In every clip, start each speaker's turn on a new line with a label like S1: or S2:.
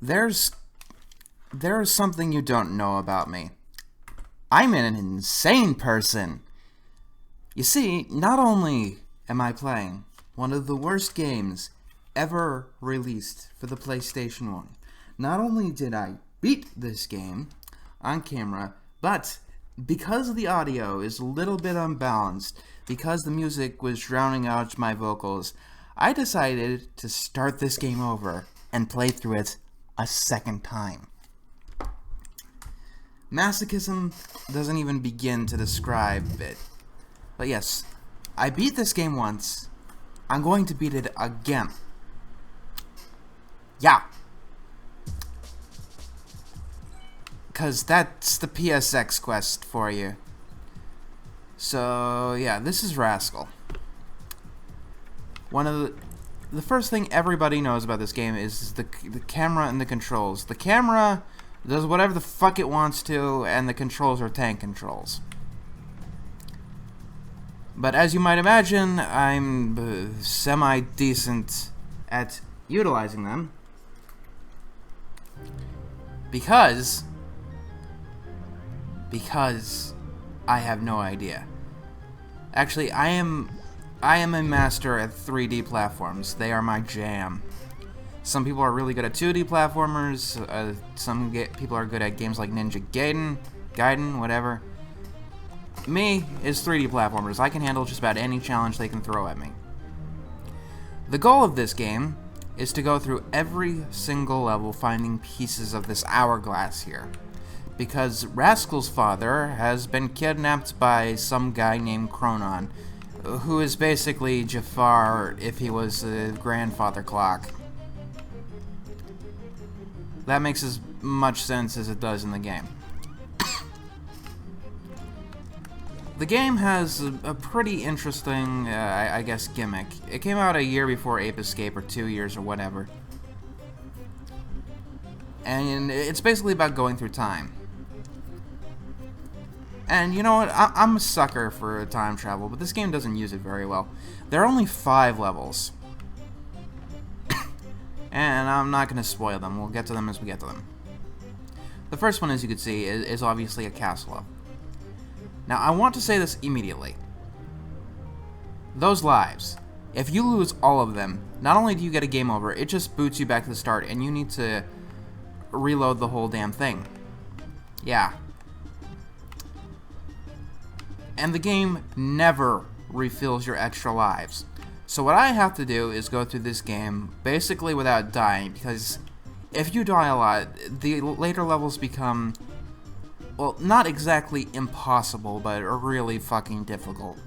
S1: There's something you don't know about me. I'm an insane person. You see, not only am I playing one of the worst games ever released for the PlayStation 1, not only did I beat this game on camera, but because the audio is a little bit unbalanced, because the music was drowning out my vocals, I decided to start this game over and play through it a second time. Masochism doesn't even begin to describe it. But yes, I beat this game once. I'm going to beat it again. Yeah. Because that's the PSX Quest for you. So, yeah, this is Rascal. One of the first thing everybody knows about this game is the camera and the controls. The camera does whatever the fuck it wants to, and the controls are tank controls. But as you might imagine, I'm semi-decent at utilizing them. Because I have no idea. Actually, I am a master at 3D platforms. They are my jam. Some people are really good at 2D platformers. Some people are good at games like Ninja Gaiden, whatever. Me is 3D platformers. I can handle just about any challenge they can throw at me. The goal of this game is to go through every single level finding pieces of this hourglass here. Because Rascal's father has been kidnapped by some guy named Cronon, who is basically Jafar if he was a grandfather clock. That makes as much sense as it does in the game. The game has a pretty interesting, I guess, gimmick. It came out a year before Ape Escape, or 2 years, or whatever. And it's basically about going through time. And you know what? I'm a sucker for time travel, but this game doesn't use it very well. There are only 5 levels. And I'm not going to spoil them. We'll get to them as we get to them. The first one, as you can see, is obviously a castle level. Now, I want to say this immediately. Those lives, if you lose all of them, not only do you get a game over, it just boots you back to the start, and you need to reload the whole damn thing. Yeah. And the game never refills your extra lives. So what I have to do is go through this game basically without dying, because if you die a lot, the later levels become, well, not exactly impossible, but really fucking difficult.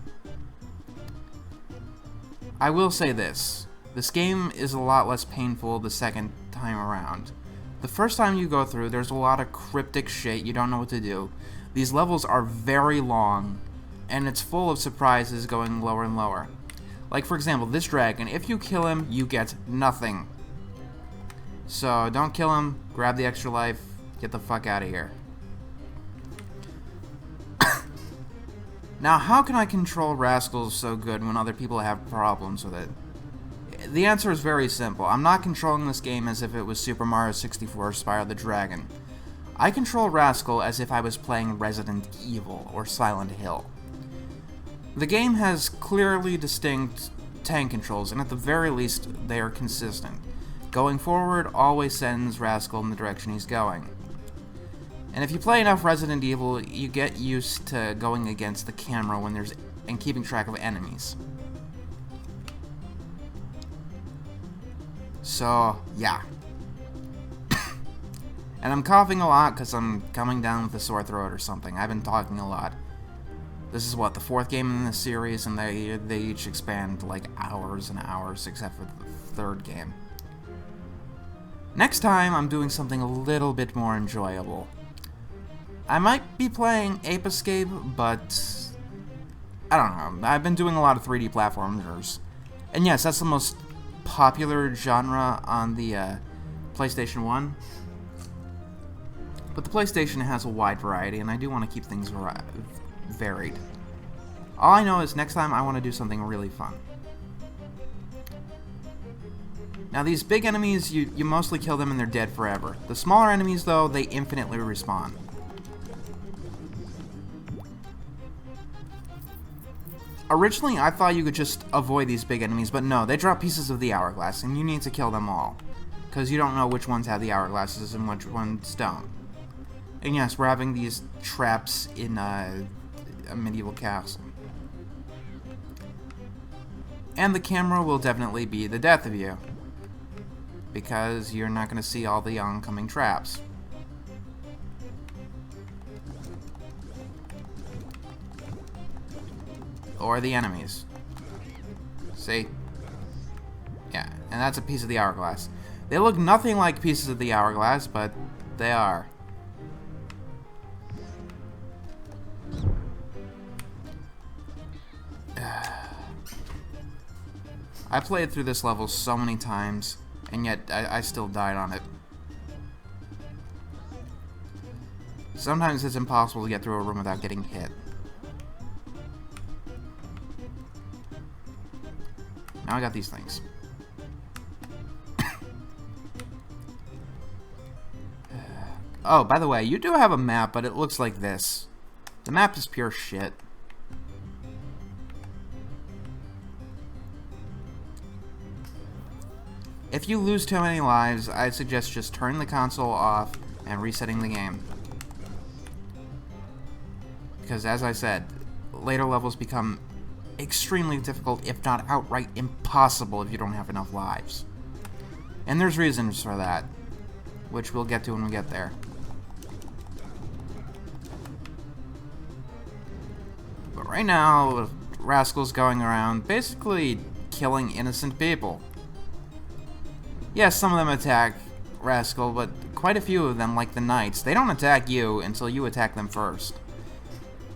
S1: I will say this game is a lot less painful the second time around. The first time you go through, there's a lot of cryptic shit, you don't know what to do. These levels are very long, and it's full of surprises going lower and lower. Like, for example, this dragon, if you kill him, you get nothing. So, don't kill him, grab the extra life, get the fuck out of here. Now, how can I control Rascals so good when other people have problems with it? The answer is very simple. I'm not controlling this game as if it was Super Mario 64 Spyro the Dragon. I control Rascal as if I was playing Resident Evil or Silent Hill. The game has clearly distinct tank controls, and at the very least, they are consistent. Going forward always sends Rascal in the direction he's going. And if you play enough Resident Evil, you get used to going against the camera and keeping track of enemies. So, yeah. And I'm coughing a lot because I'm coming down with a sore throat or something. I've been talking a lot. This is what, the 4th game in this series, and they each expand like hours and hours, except for the 3rd game. Next time, I'm doing something a little bit more enjoyable. I might be playing Ape Escape, but I don't know. I've been doing a lot of 3D platformers. And yes, that's the most popular genre on the PlayStation 1. But the PlayStation has a wide variety, and I do want to keep things varied. All I know is next time I want to do something really fun. Now these big enemies, you mostly kill them and they're dead forever. The smaller enemies, though, they infinitely respawn. Originally, I thought you could just avoid these big enemies, but no, they drop pieces of the hourglass, and you need to kill them all. Because you don't know which ones have the hourglasses and which ones don't. And yes, we're having these traps in a medieval castle. And the camera will definitely be the death of you. Because you're not going to see all the oncoming traps. Or the enemies. See? Yeah, and that's a piece of the hourglass. They look nothing like pieces of the hourglass, but they are. I played through this level so many times, and yet I still died on it. Sometimes it's impossible to get through a room without getting hit. Now I got these things. Oh, by the way, you do have a map, but it looks like this. The map is pure shit. If you lose too many lives, I suggest just turning the console off and resetting the game. Because as I said, later levels become extremely difficult, if not outright impossible, if you don't have enough lives. And there's reasons for that, which we'll get to when we get there. But right now, Rascal's going around basically killing innocent people. Yes, some of them attack Rascal, but quite a few of them, like the knights, they don't attack you until you attack them first.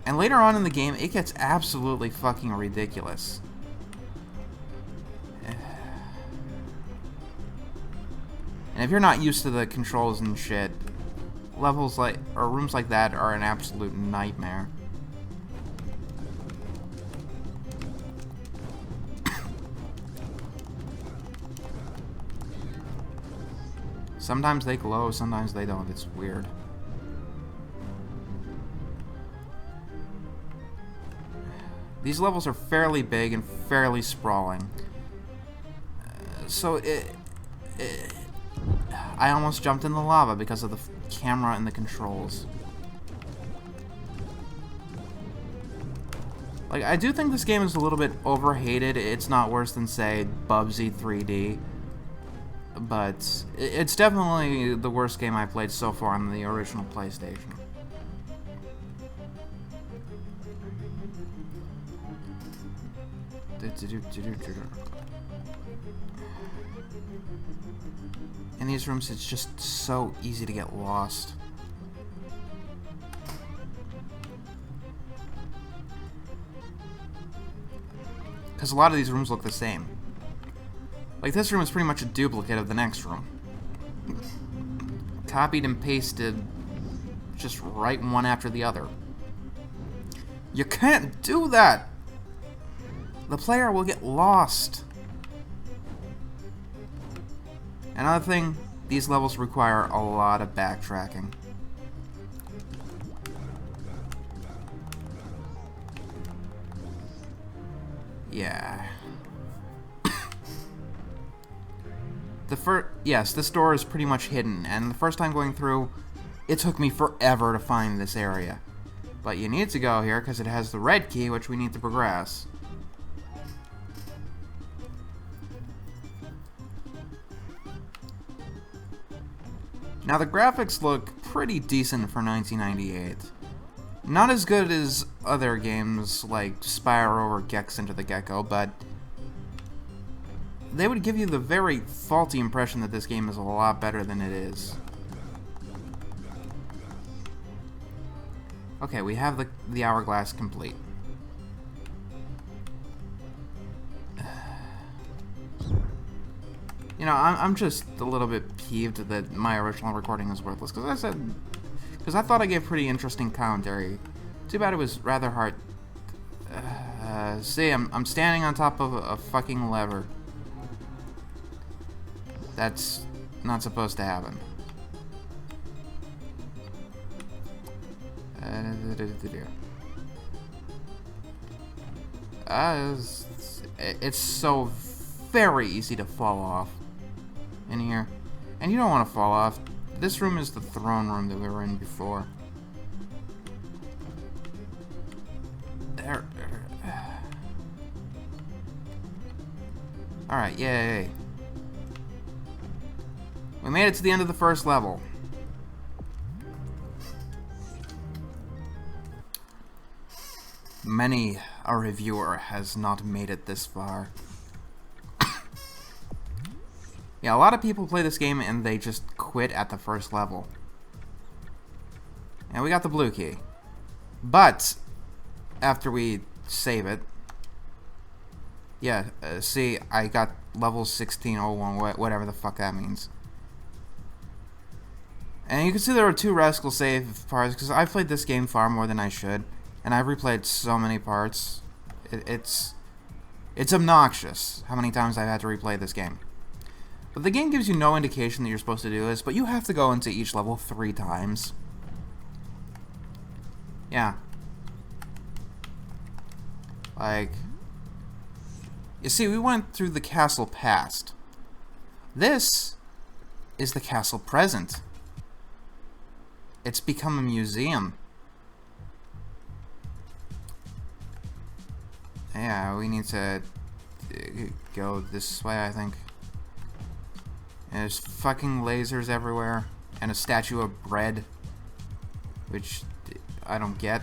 S1: And later on in the game, it gets absolutely fucking ridiculous. And if you're not used to the controls and shit, levels like, or rooms like that are an absolute nightmare. Sometimes they glow, sometimes they don't. It's weird. These levels are fairly big and fairly sprawling. I almost jumped in the lava because of the camera and the controls. Like, I do think this game is a little bit overhated. It's not worse than, say, Bubsy 3D. But it's definitely the worst game I played so far on the original PlayStation. In these rooms, it's just so easy to get lost. Because a lot of these rooms look the same. Like, this room is pretty much a duplicate of the next room. Copied and pasted just right one after the other. You can't do that! The player will get lost. Another thing, these levels require a lot of backtracking. Yeah. Yes, this door is pretty much hidden, and the first time going through, it took me forever to find this area. But you need to go here because it has the red key, which we need to progress. Now, the graphics look pretty decent for 1998. Not as good as other games like Spyro or Gex Into the Gecko, but they would give you the very faulty impression that this game is a lot better than it is. Okay, we have the hourglass complete. You know, I'm just a little bit peeved that my original recording is worthless, because I thought I gave pretty interesting commentary. Too bad it was rather hard. See, I'm standing on top of a fucking lever. That's not supposed to happen. It's so very easy to fall off in here. And you don't want to fall off. This room is the throne room that we were in before. There. Alright, yay. We made it to the end of the first level. Many a reviewer has not made it this far. Yeah, a lot of people play this game and they just quit at the first level. And we got the blue key. But, after we save it... Yeah, see, I got level 1601, whatever the fuck that means. And you can see there are 2 Rascal save parts, because I've played this game far more than I should. And I've replayed so many parts. It's obnoxious how many times I've had to replay this game. But the game gives you no indication that you're supposed to do this, but you have to go into each level 3 times. Yeah. Like... You see, we went through the castle past. This is the castle present. It's become a museum. Yeah, we need to go this way, I think. And there's fucking lasers everywhere. And a statue of bread. Which I don't get.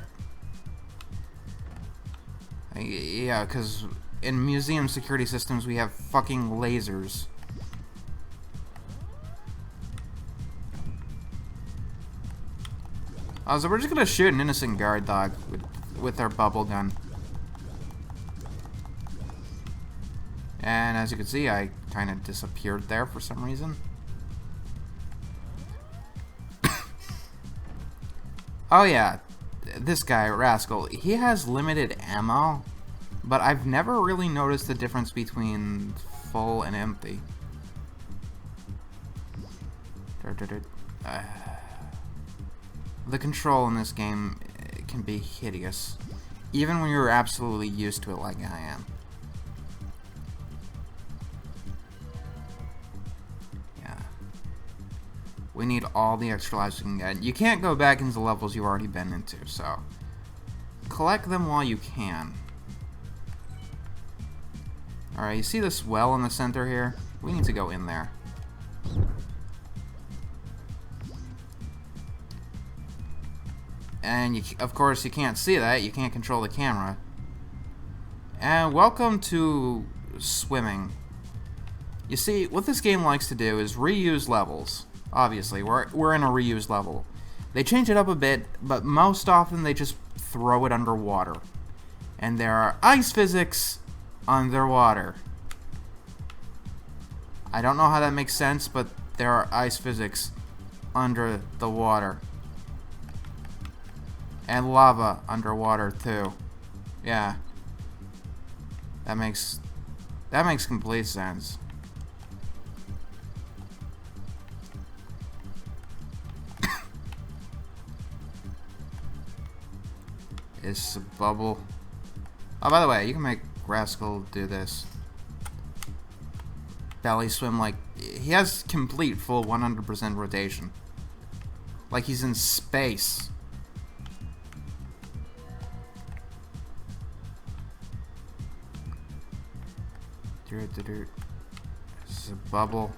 S1: Yeah, because in museum security systems we have fucking lasers. Oh, so we're just gonna shoot an innocent guard dog with our bubble gun. And as you can see, I kind of disappeared there for some reason. Oh yeah, this guy, Rascal, he has limited ammo, but I've never really noticed the difference between full and empty. The control in this game can be hideous, even when you're absolutely used to it like I am. We need all the extra lives we can get. You can't go back into levels you've already been into, so collect them while you can. Alright, you see this well in the center here? We need to go in there. And of course you can't see that, you can't control the camera. And welcome to swimming. You see, what this game likes to do is reuse levels. Obviously, we're in a reused level. They change it up a bit, but most often they just throw it underwater. And there are ice physics underwater. I don't know how that makes sense, but there are ice physics under the water. And lava underwater too. Yeah. That makes complete sense. Is a bubble. Oh, by the way, you can make Rascal do this. Belly swim like... He has complete full 100% rotation. Like he's in space. This is a bubble.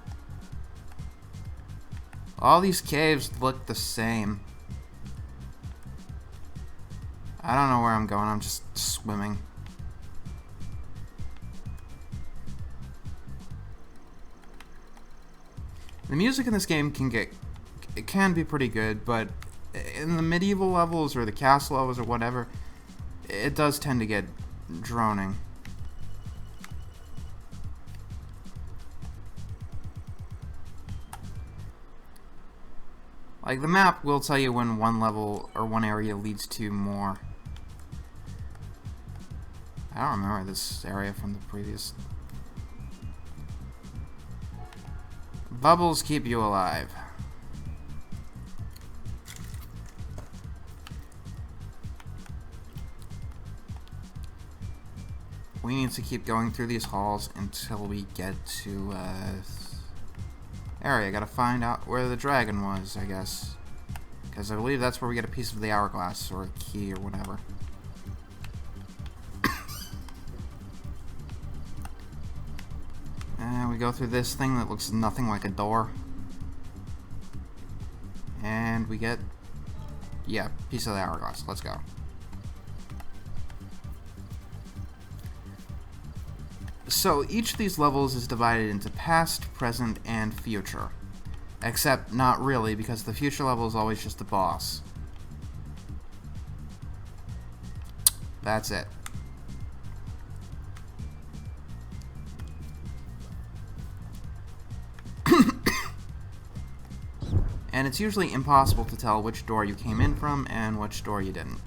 S1: All these caves look the same. I don't know where I'm going, I'm just swimming. The music in this game can be pretty good, but in the medieval levels or the castle levels or whatever, it does tend to get droning. Like, the map will tell you when one level or one area leads to more. I don't remember this area from the previous. Bubbles keep you alive. We need to keep going through these halls until we get to area. Gotta find out where the dragon was, I guess. Because I believe that's where we get a piece of the hourglass or a key or whatever. And we go through this thing that looks nothing like a door. And we get, yeah, piece of the hourglass. Let's go. So each of these levels is divided into past, present, and future. Except not really, because the future level is always just the boss. That's it. And it's usually impossible to tell which door you came in from and which door you didn't.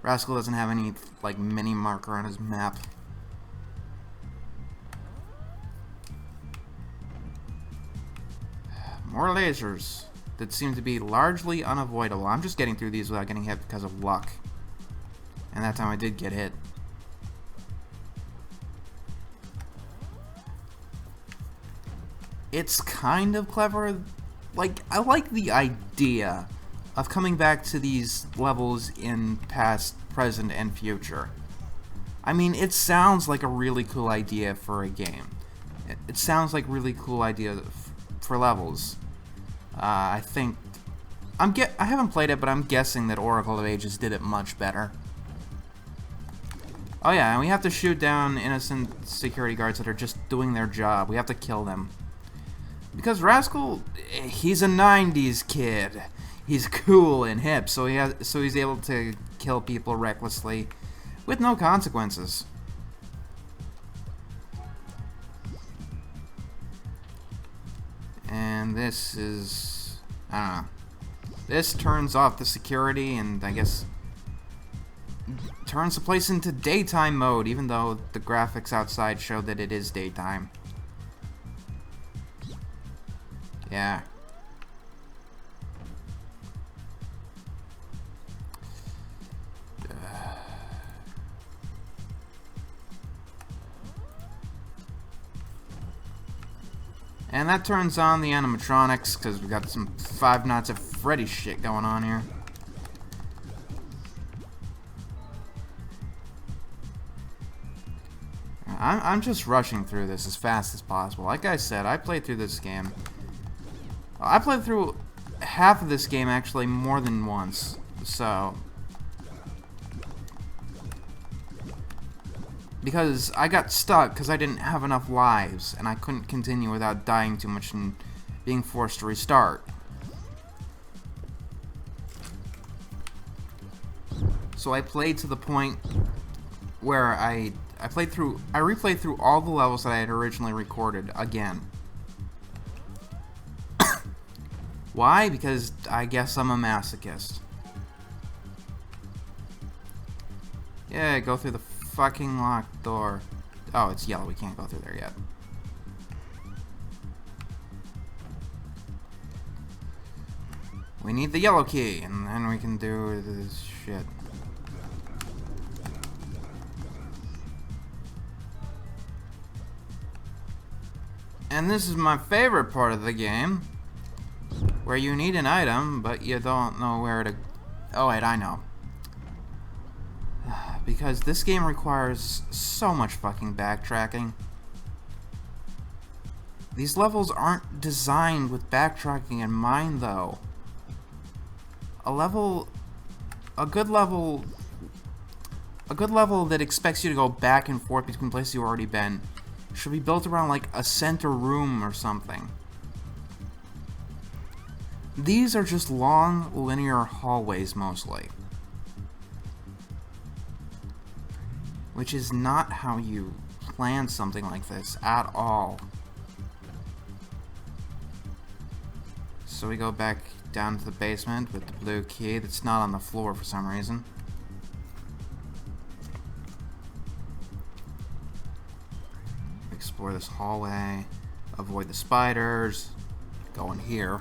S1: Rascal doesn't have any, like, mini marker on his map. More lasers that seem to be largely unavoidable. I'm just getting through these without getting hit because of luck. And that time I did get hit. It's kind of clever. Like, I like the idea of coming back to these levels in past, present, and future. I mean, it sounds like a really cool idea for a game. It sounds like a really cool idea for levels. I think... I haven't played it, but I'm guessing that Oracle of Ages did it much better. Oh yeah, and we have to shoot down innocent security guards that are just doing their job. We have to kill them. Because Rascal, he's a 90s kid. He's cool and hip, so he's able to kill people recklessly with no consequences. And this is, I don't know. This turns off the security and I guess turns the place into daytime mode, even though the graphics outside show that it is daytime. Yeah. And that turns on the animatronics, because we got some Five Nights at Freddy's shit going on here. I'm just rushing through this as fast as possible. Like I said, I played through this game. I played through half of this game, actually, more than once. So... because I got stuck because I didn't have enough lives, and I couldn't continue without dying too much and being forced to restart. So I played to the point where I replayed through all the levels that I had originally recorded again. Why? Because I guess I'm a masochist. Yeah, go through the fucking locked door. Oh, it's yellow. We can't go through there yet. We need the yellow key, and then we can do this shit. And this is my favorite part of the game, where you need an item, but you don't know where to... oh, wait, I know. Because this game requires so much fucking backtracking. These levels aren't designed with backtracking in mind, though. A good level that expects you to go back and forth between places you've already been should be built around, like, a center room or something. These are just long, linear hallways, mostly. Which is not how you plan something like this at all. So we go back down to the basement with the blue key that's not on the floor for some reason. Explore explore this hallway, avoid the spiders, go in here.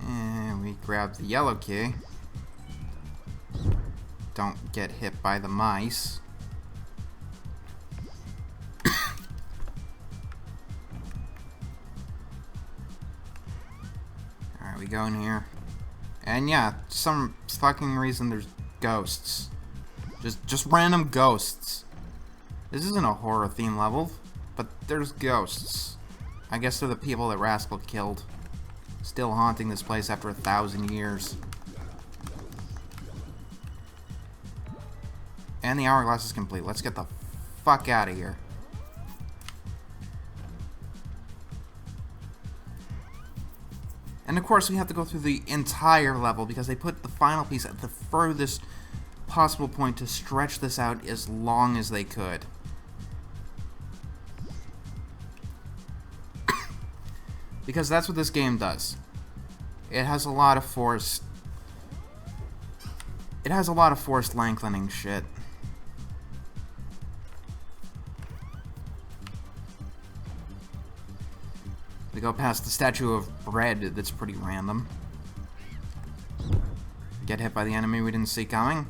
S1: And we grab the yellow key. Don't get hit by the mice. Alright, we go in here. And yeah, some fucking reason there's ghosts. Just random ghosts. This isn't a horror theme level, but there's ghosts. I guess they're the people that Rascal killed. Still haunting this place after 1,000 years. And the hourglass is complete. Let's get the fuck out of here. And of course we have to go through the entire level because they put the final piece at the furthest possible point to stretch this out as long as they could. Because that's what this game does. It has a lot of forced... It has a lot of forced lengthening shit. We go past the statue of bread that's pretty random. Get hit by the enemy we didn't see coming.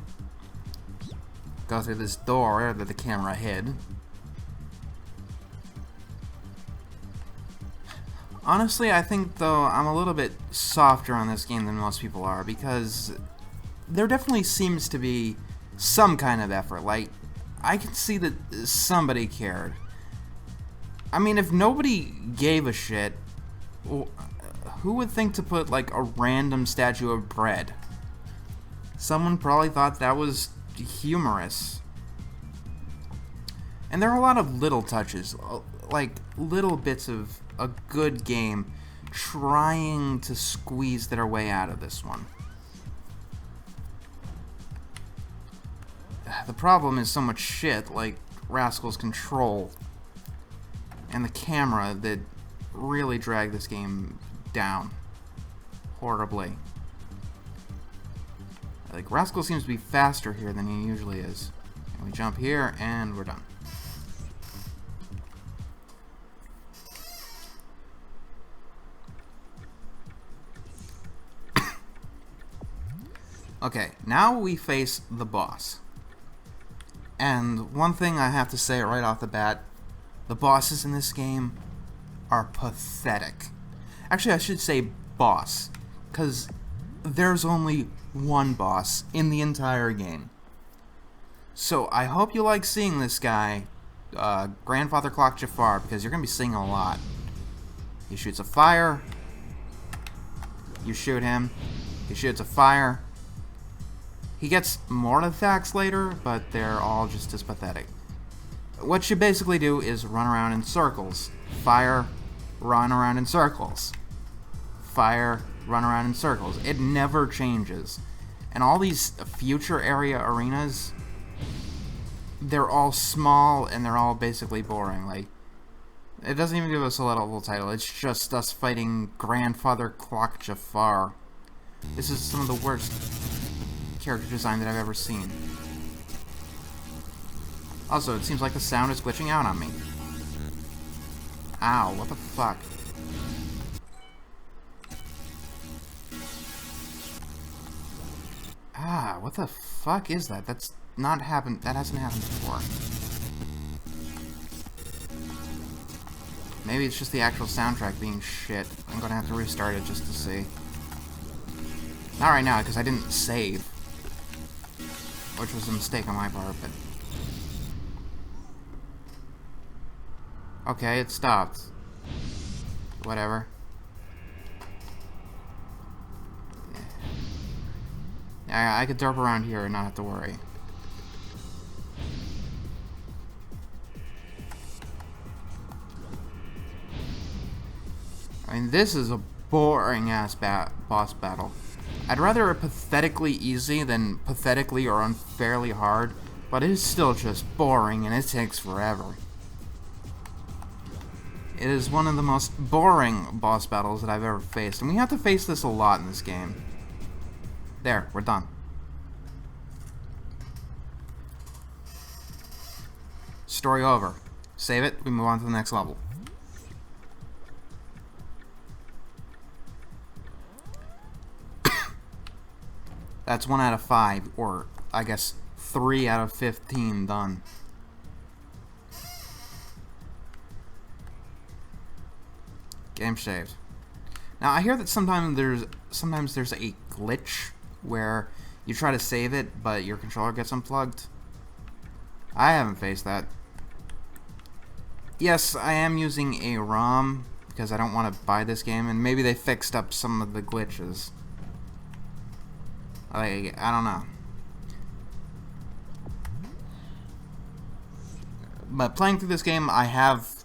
S1: Go through this door that the camera hid. Honestly, I think, though, I'm a little bit softer on this game than most people are, because there definitely seems to be some kind of effort. Like, I can see that somebody cared. I mean, if nobody gave a shit, who would think to put, like, a random statue of bread? Someone probably thought that was humorous. And there are a lot of little touches, like, little bits of a good game trying to squeeze their way out of this one. The problem is so much shit, like Rascal's control and the camera, that really drag this game down horribly. Like, Rascal seems to be faster here than he usually is. And we jump here, and we're done. Okay, now we face the boss. And one thing I have to say right off the bat, the bosses in this game are pathetic. Actually, I should say boss, because there's only one boss in the entire game. So I hope you like seeing this guy, Grandfather Clock Jafar, because you're going to be seeing a lot. He shoots a fire, you shoot him, he shoots a fire. He gets more attacks later, but they're all just as pathetic. What you basically do is run around in circles. Fire, run around in circles. Fire, run around in circles. It never changes. And all these future area arenas, they're all small and they're all basically boring. Like, it doesn't even give us a level title. It's just us fighting Grandfather Clock Jafar. This is some of the worst character design that I've ever seen. Also, it seems like the sound is glitching out on me. Ow, what the fuck? Ah, what the fuck is that? That's not happened. That hasn't happened before. Maybe it's just the actual soundtrack being shit. I'm gonna have to restart it just to see. Not right now, because I didn't save. Which was a mistake on my part, but... Okay, it stopped. Whatever. Yeah, I could derp around here and not have to worry. I mean, this is a boring-ass boss battle. I'd rather a pathetically easy than pathetically or unfairly hard, but it is still just boring and it takes forever. It is one of the most boring boss battles that I've ever faced, and we have to face this a lot in this game. There, we're done. story over. Save it, we move on to the next level. That's 1 out of 5, or I guess 3 out of 15 done. Game saved. Now I hear that sometimes there's a glitch where you try to save it, but your controller gets unplugged. I haven't faced that. Yes, I am using a ROM because I don't want to buy this game, and maybe they fixed up some of the glitches. I don't know. But playing through this game, I have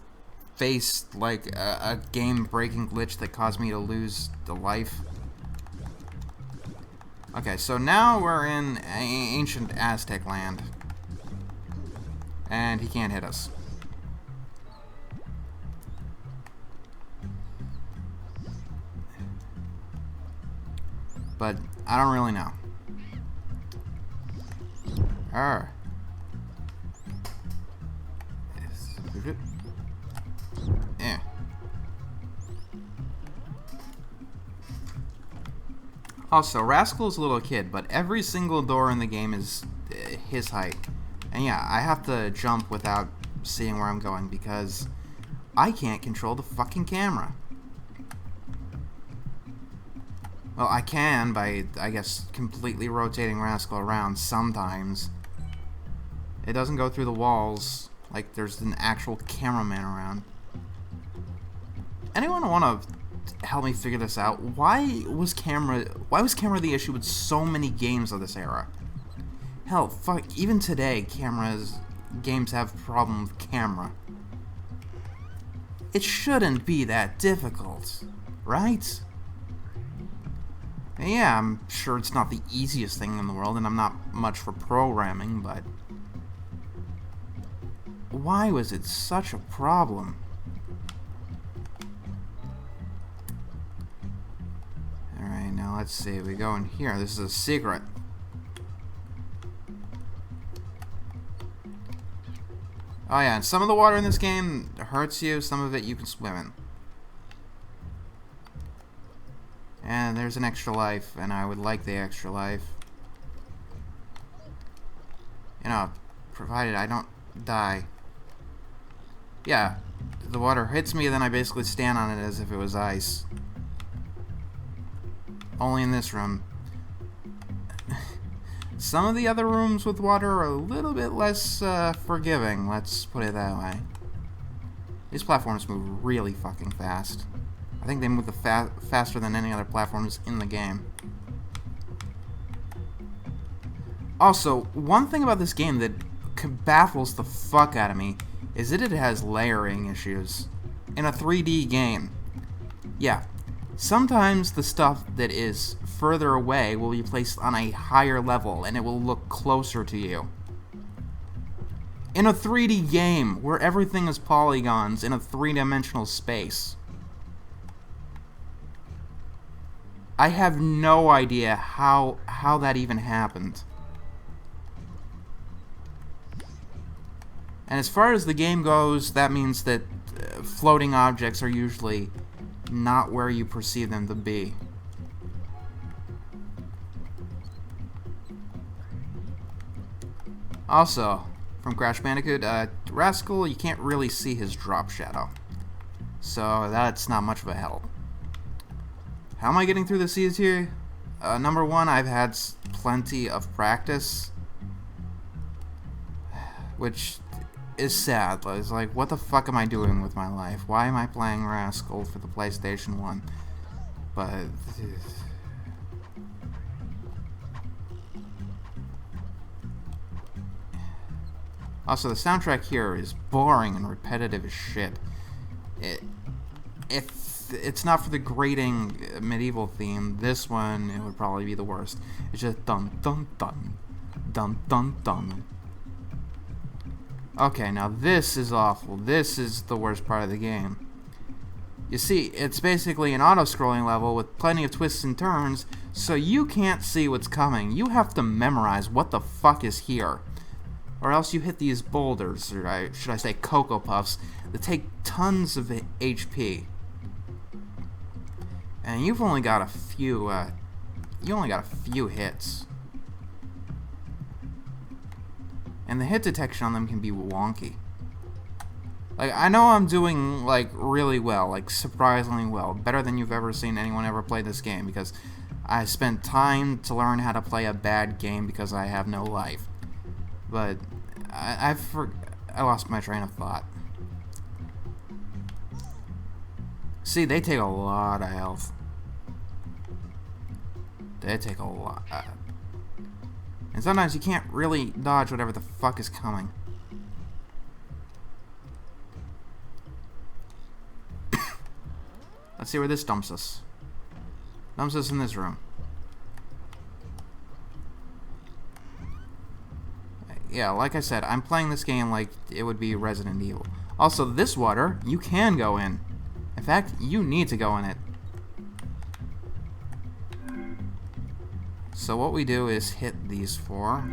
S1: faced like a game-breaking glitch that caused me to lose the life. Okay, so now we're in ancient Aztec land. And he can't hit us. But I don't really know. Arr. Yeah. Also, Rascal's a little kid, but every single door in the game is his height. And yeah, I have to jump without seeing where I'm going because I can't control the fucking camera. Well, I can by, I guess, completely rotating Rascal around sometimes. It doesn't go through the walls like there's an actual cameraman around. Anyone want to help me figure this out? Why was camera the issue with so many games of this era? Hell, fuck, even today games have problems with camera. It shouldn't be that difficult, right? Yeah, I'm sure it's not the easiest thing in the world, and I'm not much for programming, but why was it such a problem? Alright, now let's see. We go in here. This is a secret. Oh yeah, and some of the water in this game hurts you, some of it you can swim in. And there's an extra life, and I would like the extra life. You know, provided I don't die. Yeah, the water hits me, then I basically stand on it as if it was ice. Only in this room. Some of the other rooms with water are a little bit less forgiving, let's put it that way. These platforms move really fucking fast. I think they move faster than any other platforms in the game. Also, one thing about this game that baffles the fuck out of me is that it has layering issues. In a 3D game. Yeah, sometimes the stuff that is further away will be placed on a higher level and it will look closer to you. In a 3D game where everything is polygons in a 3-dimensional space. I have no idea how that even happened. And as far as the game goes, that means that floating objects are usually not where you perceive them to be. Also, from Crash Bandicoot, Rascal, you can't really see his drop shadow. So that's not much of a help. How am I getting through the seas here? Number one, I've had plenty of practice. Which is sad. It's like, what the fuck am I doing with my life? Why am I playing Rascal for the PlayStation 1? But also, the soundtrack here is boring and repetitive as shit. If it's not for the grating medieval theme, this one, it would probably be the worst. It's just dun dun dun, dun dun dun. Okay, now this is awful. This is the worst part of the game. You see, it's basically an auto-scrolling level with plenty of twists and turns, so you can't see what's coming. You have to memorize what the fuck is here. Or else you hit these boulders, or should I say Cocoa Puffs, that take tons of HP. And you've only got a few, hits. And the hit detection on them can be wonky. Like, I know I'm doing, like, really well, like, surprisingly well. Better than you've ever seen anyone ever play this game, because I spent time to learn how to play a bad game because I have no life. But I lost my train of thought. See, they take a lot of health. They take a lot. And sometimes you can't really dodge whatever the fuck is coming. Let's see where this dumps us. Dumps us in this room. Yeah, like I said, I'm playing this game like it would be Resident Evil. Also, this water, you can go in. In fact, you need to go in it. So what we do is hit these four.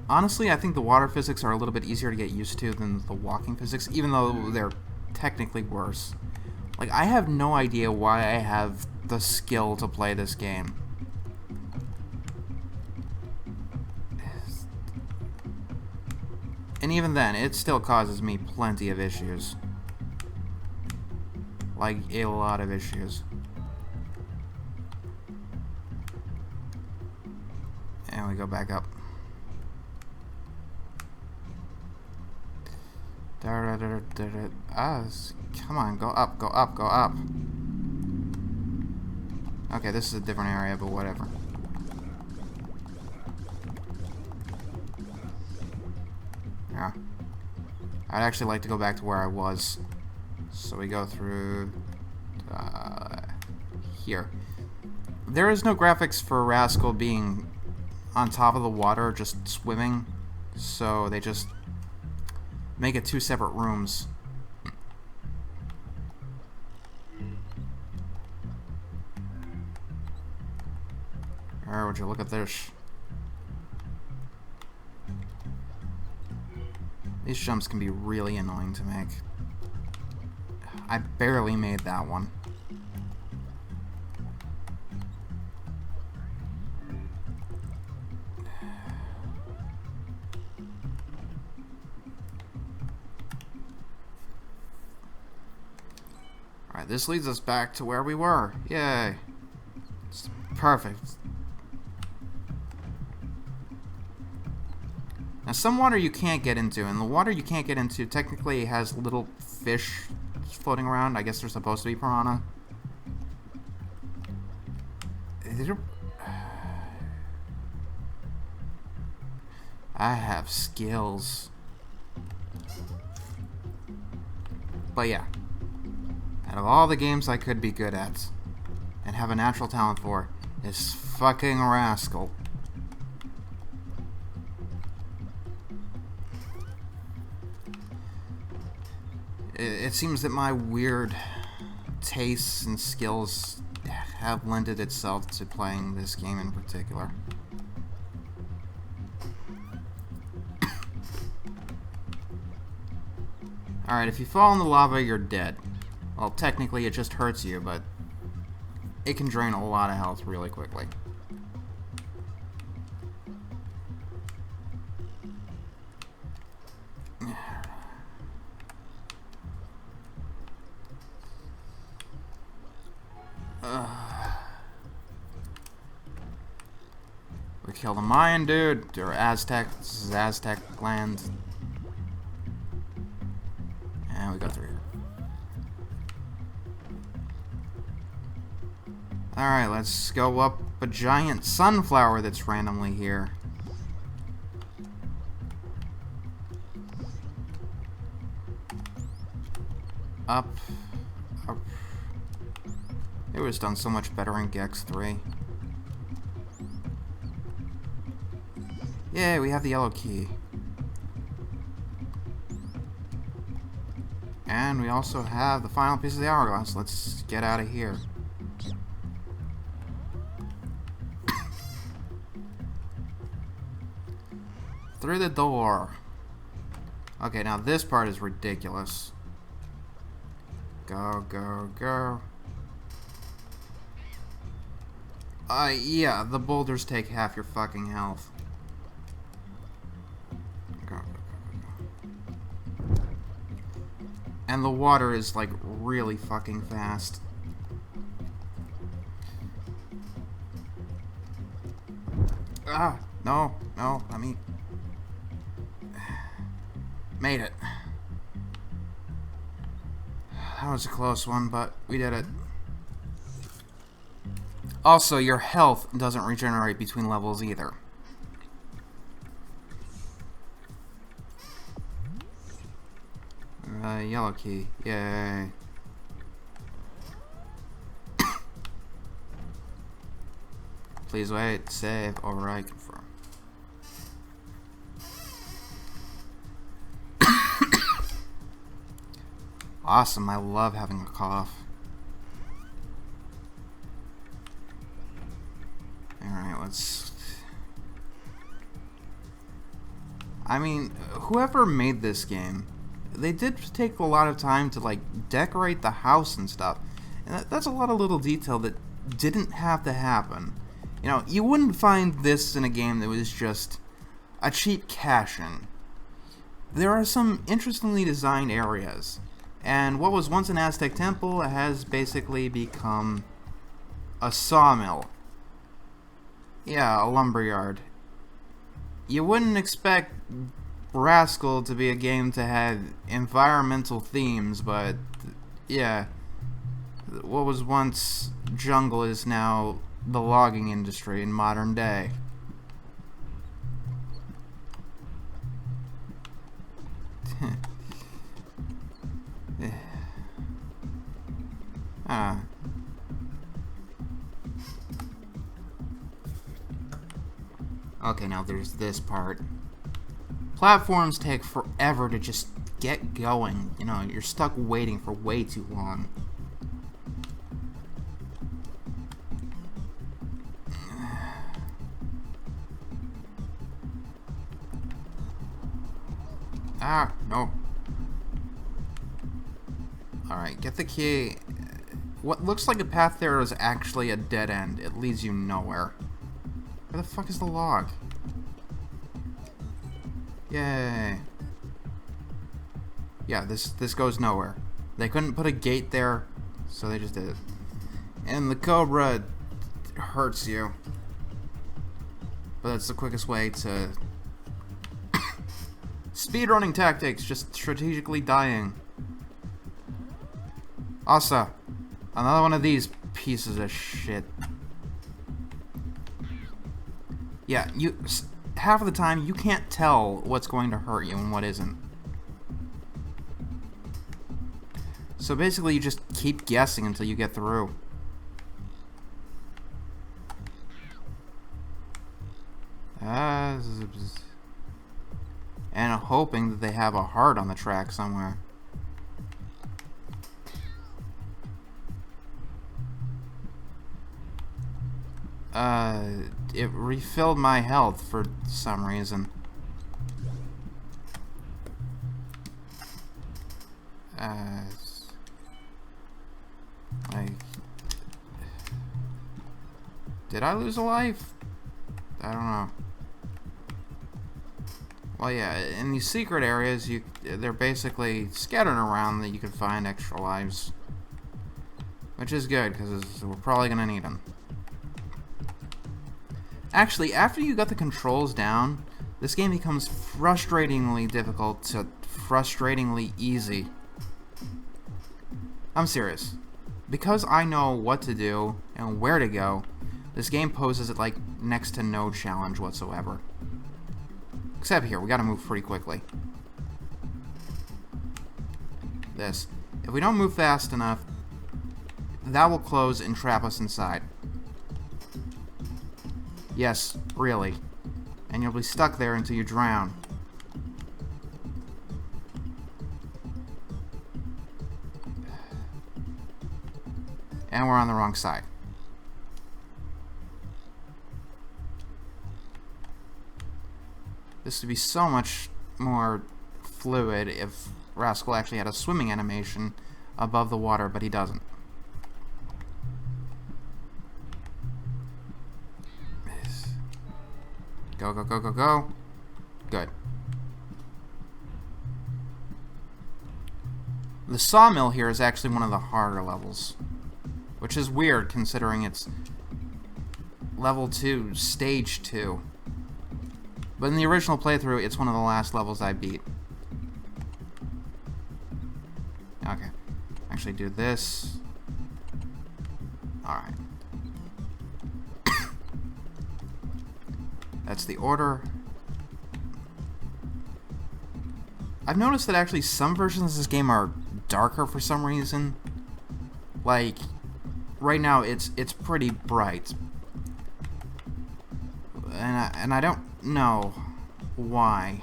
S1: Honestly, I think the water physics are a little bit easier to get used to than the walking physics, even though they're technically worse. Like, I have no idea why I have the skill to play this game. And even then, it still causes me plenty of issues. Like, a lot of issues. And we go back up. Come on, go up, go up, go up. Okay, this is a different area, but whatever. Yeah. I'd actually like to go back to where I was. So we go through here. There is no graphics for Rascal being on top of the water, just swimming. So they just make it two separate rooms. Or would you look at this? These jumps can be really annoying to make. I barely made that one. Alright, this leads us back to where we were. Yay. It's perfect. Now, some water you can't get into, and the water you can't get into technically has little fish floating around. I guess they're supposed to be piranha. I have skills. But yeah. Out of all the games I could be good at and have a natural talent for is fucking Rascal. It seems that my weird tastes and skills have lended itself to playing this game in particular. Alright, if you fall in the lava, you're dead. Well, technically it just hurts you, but it can drain a lot of health really quickly. We killed a Mayan dude, or Aztec. This is Aztec land. And we go through here. Alright, let's go up a giant sunflower that's randomly here. Up. Up. It was done so much better in Gex 3. Yay, we have the yellow key. And we also have the final piece of the hourglass. Let's get out of here. through the door. Okay, now this part is ridiculous. Go, go, go. Yeah, the boulders take half your fucking health. Go, go, go, go, go. And the water is, like, really fucking fast. Ah, no, no, I mean... Made it. That was a close one, but we did it. Also, your health doesn't regenerate between levels either. Yellow key. Yay. Please wait. Save. Override. Confirm. Awesome. I love having a cough. Alright, let's... I mean, whoever made this game, they did take a lot of time to, like, decorate the house and stuff. And that's a lot of little detail that didn't have to happen. You know, you wouldn't find this in a game that was just a cheap cash-in. There are some interestingly designed areas. And what was once an Aztec temple has basically become a sawmill. Yeah, a lumberyard. You wouldn't expect Rascal to be a game to have environmental themes, but yeah, what was once jungle is now the logging industry in modern day. Okay, now there's this part. Platforms take forever to just get going. You know, you're stuck waiting for way too long. Ah, no. Alright, get the key. What looks like a path there is actually a dead end. It leads you nowhere. Where the fuck is the log? Yay. Yeah, this goes nowhere. They couldn't put a gate there, so they just did it. And the cobra hurts you. But that's the quickest way to... Speedrunning tactics, just strategically dying. Also, another one of these pieces of shit. Yeah, half of the time you can't tell what's going to hurt you and what isn't. So basically you just keep guessing until you get through. And hoping that they have a heart on the track somewhere. It refilled my health for some reason. Like, did I lose a life? I don't know. Well, yeah, in these secret areas, they're basically scattered around that you can find extra lives. Which is good, because we're probably going to need them. Actually, after you got the controls down, this game becomes frustratingly difficult to frustratingly easy. I'm serious. Because I know what to do and where to go, this game poses like next to no challenge whatsoever. Except here, we gotta move pretty quickly. This. If we don't move fast enough, that will close and trap us inside. Yes, really. And you'll be stuck there until you drown. And we're on the wrong side. . This would be so much more fluid if Rascal actually had a swimming animation above the water, but he doesn't. Go, go, go, go, go. Good. The sawmill here is actually one of the harder levels, which is weird considering it's level 2, stage 2. But in the original playthrough, it's one of the last levels I beat. Okay. Actually do this. Alright. That's the order. I've noticed that actually some versions of this game are darker for some reason. Like, right now it's pretty bright. And I don't know why.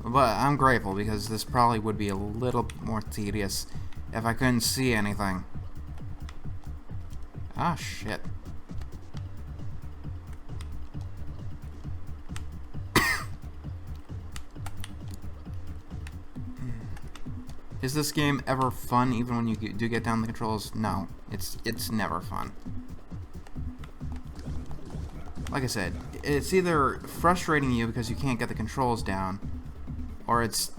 S1: But I'm grateful because this probably would be a little more tedious if I couldn't see anything. Ah, shit. Is this game ever fun even when you do get down the controls? No, it's never fun. Like I said, it's either frustrating you because you can't get the controls down, or it's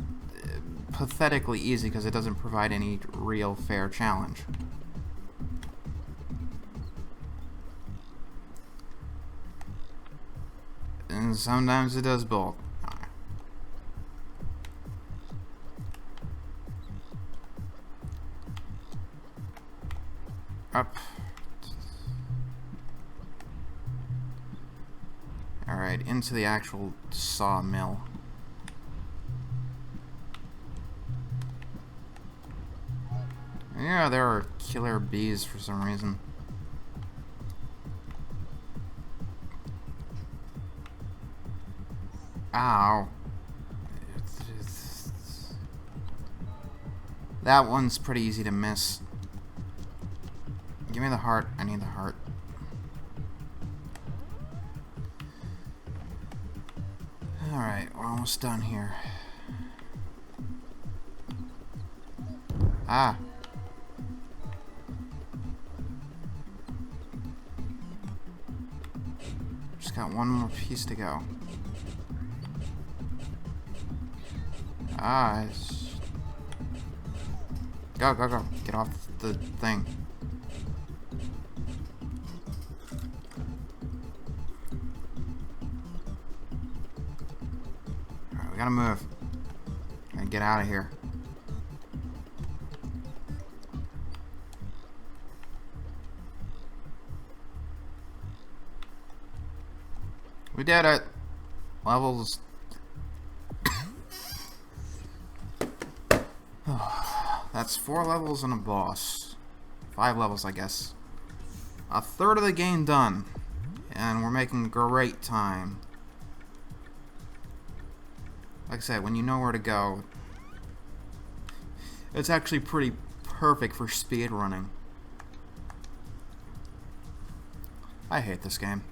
S1: pathetically easy because it doesn't provide any real fair challenge. And sometimes it does both. Up. Alright, into the actual sawmill. Yeah, there are killer bees for some reason. Ow. That one's pretty easy to miss. Give me the heart. I need the heart. Alright, we're almost done here. Ah. Just got one more piece to go. Ah, go, go, go. Get off the thing. Alright, we gotta move. Gotta get out of here. We did it. Levels. That's 4 levels and a boss. 5 levels, I guess. A third of the game done. And we're making great time. Like I said, when you know where to go, it's actually pretty perfect for speed running. I hate this game.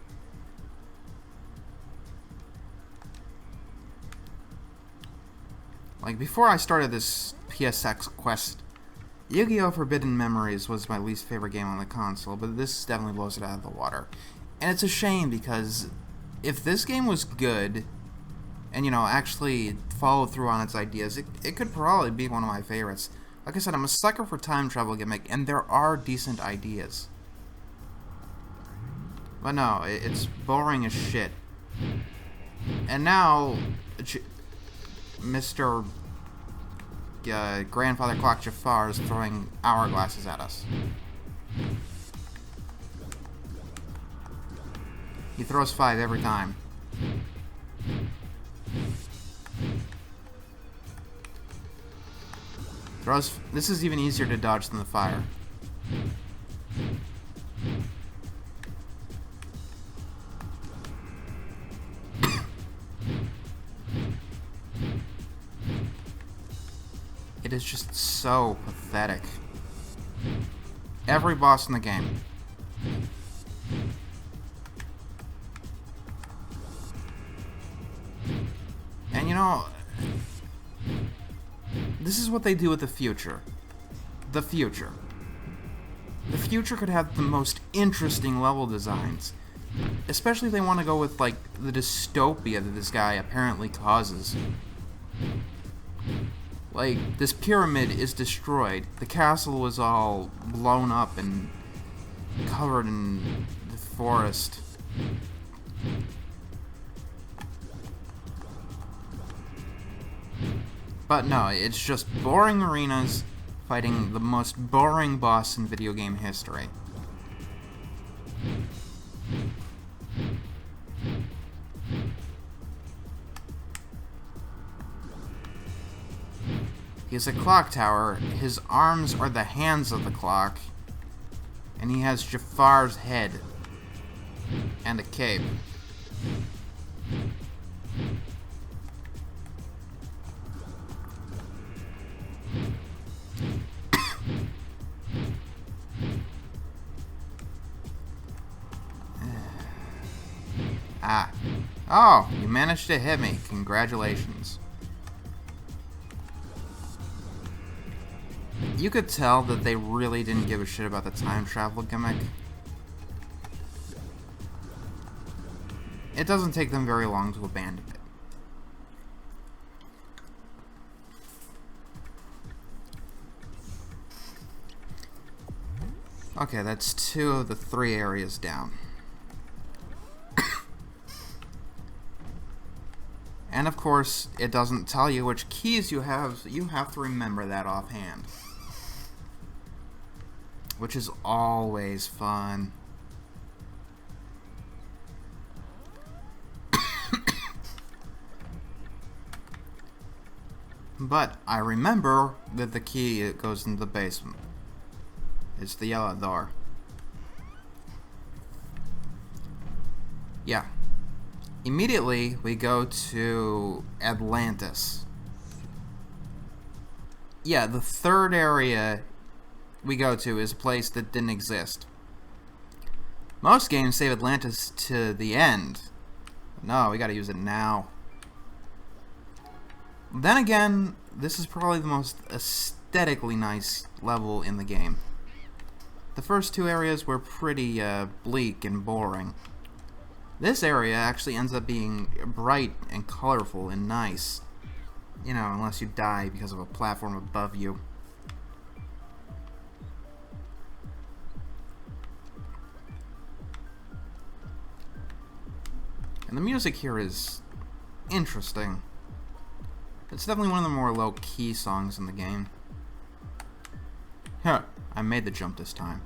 S1: Like, before I started this PSX Quest, Yu-Gi-Oh! Forbidden Memories was my least favorite game on the console, but this definitely blows it out of the water. And it's a shame because if this game was good, and, you know, actually followed through on its ideas, it could probably be one of my favorites. Like I said, I'm a sucker for time travel gimmick, and there are decent ideas. But no, it's boring as shit. And now, Mr. Grandfather Clock Jafar is throwing hourglasses at us. He throws 5 every time. This is even easier to dodge than the fire. It is just so pathetic. Every boss in the game. you know, this is what they do with the future. The future. The future could have the most interesting level designs. Especially if they want to go with, like, the dystopia that this guy apparently causes. Like, this pyramid is destroyed. The castle was all blown up and covered in the forest. But no, it's just boring arenas fighting the most boring boss in video game history. He's a clock tower, his arms are the hands of the clock, and he has Jafar's head and a cape. Ah. Oh, you managed to hit me. Congratulations. You could tell that they really didn't give a shit about the time travel gimmick. It doesn't take them very long to abandon it. Okay, that's 2 of the 3 areas down. And of course, it doesn't tell you which keys you have, so you have to remember that offhand. Which is always fun. But I remember that the key goes into the basement. It's the yellow door. Yeah. Immediately, we go to Atlantis. Yeah, the 3rd area we go to is a place that didn't exist. Most games save Atlantis to the end. No, we gotta use it now. Then again, this is probably the most aesthetically nice level in the game. The first 2 areas were pretty bleak and boring. This area actually ends up being bright and colorful and nice. You know, unless you die because of a platform above you. And the music here is interesting. It's definitely one of the more low-key songs in the game. Huh, I made the jump this time.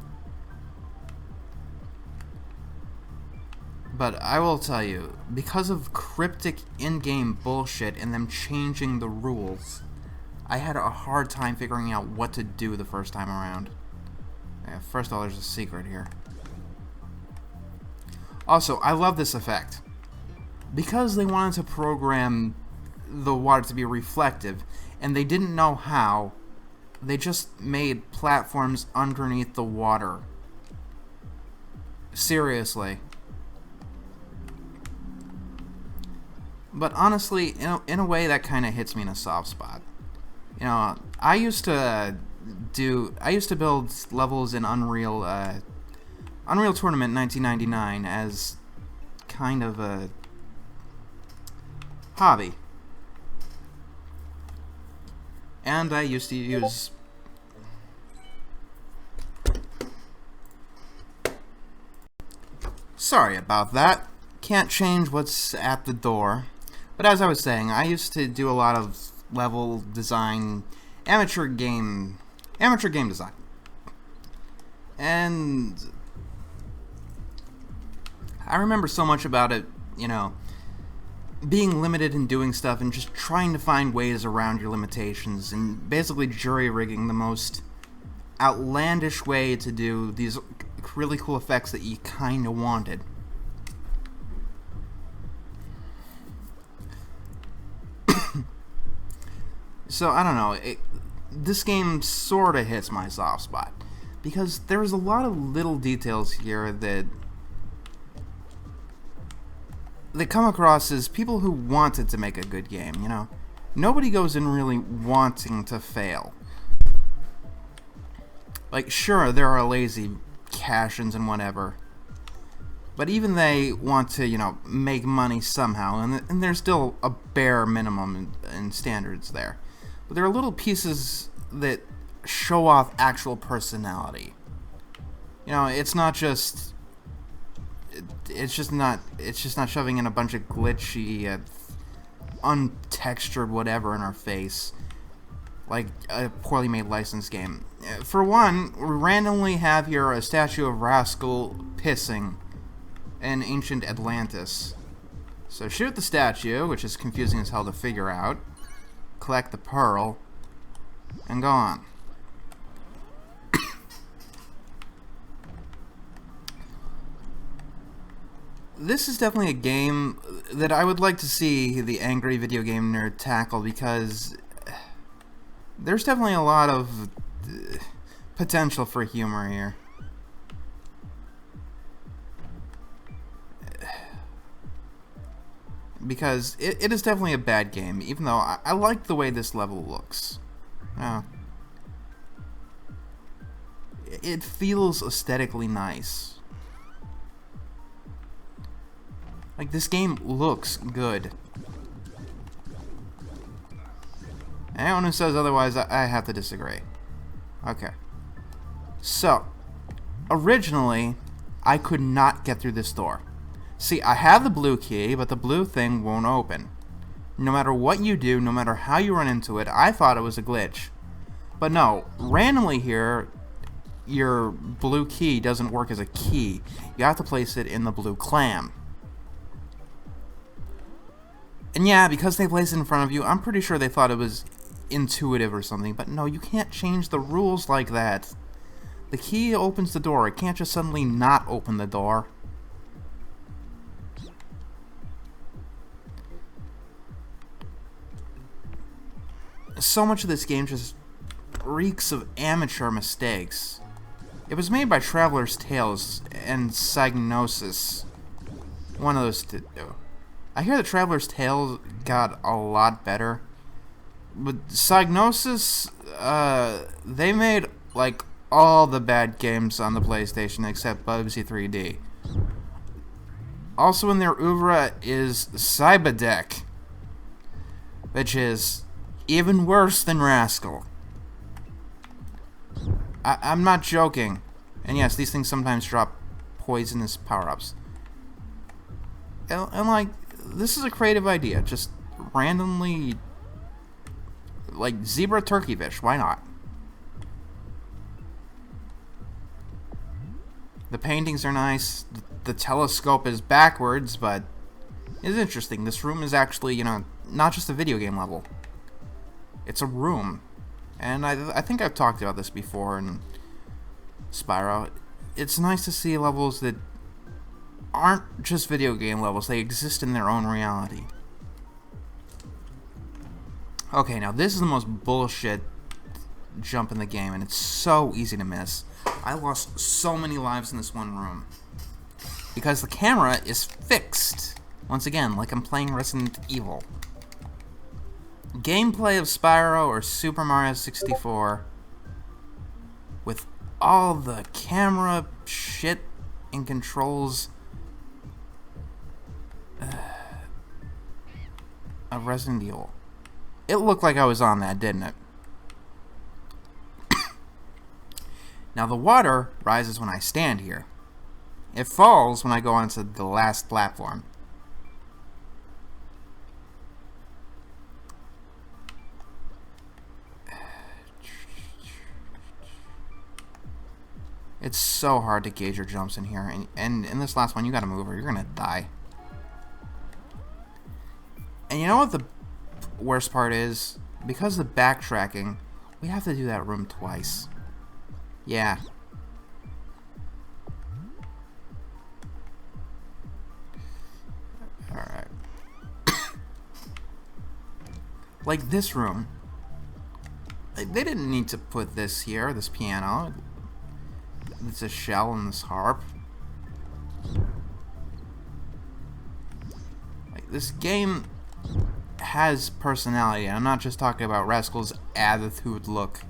S1: But I will tell you, because of cryptic in-game bullshit and them changing the rules, I had a hard time figuring out what to do the first time around. Yeah, first of all, there's a secret here. Also, I love this effect. Because they wanted to program the water to be reflective, and they didn't know how, they just made platforms underneath the water. Seriously. But honestly, in a way, that kind of hits me in a soft spot. You know, I used to build levels in Unreal Tournament 1999 as kind of a hobby. And I used to use... Sorry about that. Can't change what's at the door. But as I was saying, I used to do a lot of level design, amateur game design. And I remember so much about it, you know, being limited in doing stuff and just trying to find ways around your limitations and basically jury-rigging the most outlandish way to do these really cool effects that you kind of wanted. So, I don't know, this game sort of hits my soft spot, because there's a lot of little details here that they come across as people who wanted to make a good game, you know? Nobody goes in really wanting to fail. Like, sure, there are lazy cash-ins and whatever, but even they want to, you know, make money somehow, and there's still a bare minimum in standards there. But there are little pieces that show off actual personality. You know, it's not just... It's just not shoving in a bunch of glitchy, untextured whatever in our face, like a poorly made licensed game. For one, we randomly have here a statue of Rascal pissing in ancient Atlantis. So shoot the statue, which is confusing as hell to figure out, collect the pearl, and go on. This is definitely a game that I would like to see the angry video game nerd tackle, because there's definitely a lot of potential for humor here. Because it is definitely a bad game, even though I like the way this level looks. It feels aesthetically nice. Like, this game looks good. Anyone who says otherwise, I have to disagree. Okay. So, originally, I could not get through this door. See, I have the blue key, but the blue thing won't open. No matter what you do, no matter how you run into it, I thought it was a glitch. But no, randomly here, your blue key doesn't work as a key. You have to place it in the blue clam. And yeah, because they placed it in front of you, I'm pretty sure they thought it was intuitive or something, but no, you can't change the rules like that. The key opens the door, it can't just suddenly not open the door. So much of this game just reeks of amateur mistakes. It was made by Traveler's Tales and Psygnosis. One of those two. I hear that Traveler's Tales got a lot better. But Psygnosis, they made, like, all the bad games on the PlayStation except Bubsy 3D. Also in their oeuvre is Cyberdeck, which is even worse than Rascal. I'm not joking. And yes, these things sometimes drop poisonous power-ups. And like, this is a creative idea. Just randomly, like, zebra turkey fish. Why not? The paintings are nice. The telescope is backwards, but it's interesting. This room is actually, you know, not just a video game level. It's a room. And I think I've talked about this before in Spyro. It's nice to see levels that aren't just video game levels. They exist in their own reality. Okay, now this is the most bullshit jump in the game, and it's so easy to miss. I lost so many lives in this one room. Because the camera is fixed. Once again, like I'm playing Resident Evil. Gameplay of Spyro or Super Mario 64 with all the camera shit and controls of Resident Evil. It looked like I was on that, didn't it? Now the water rises when I stand here. It falls when I go onto the last platform. It's so hard to gauge your jumps in here, and in this last one, you gotta move or you're gonna die. And you know what the worst part is? Because of the backtracking, we have to do that room twice. Yeah. Alright. Like this room. They didn't need to put this here, this piano. It's a shell and this harp. this game has personality. I'm not just talking about Rascal's attitude look.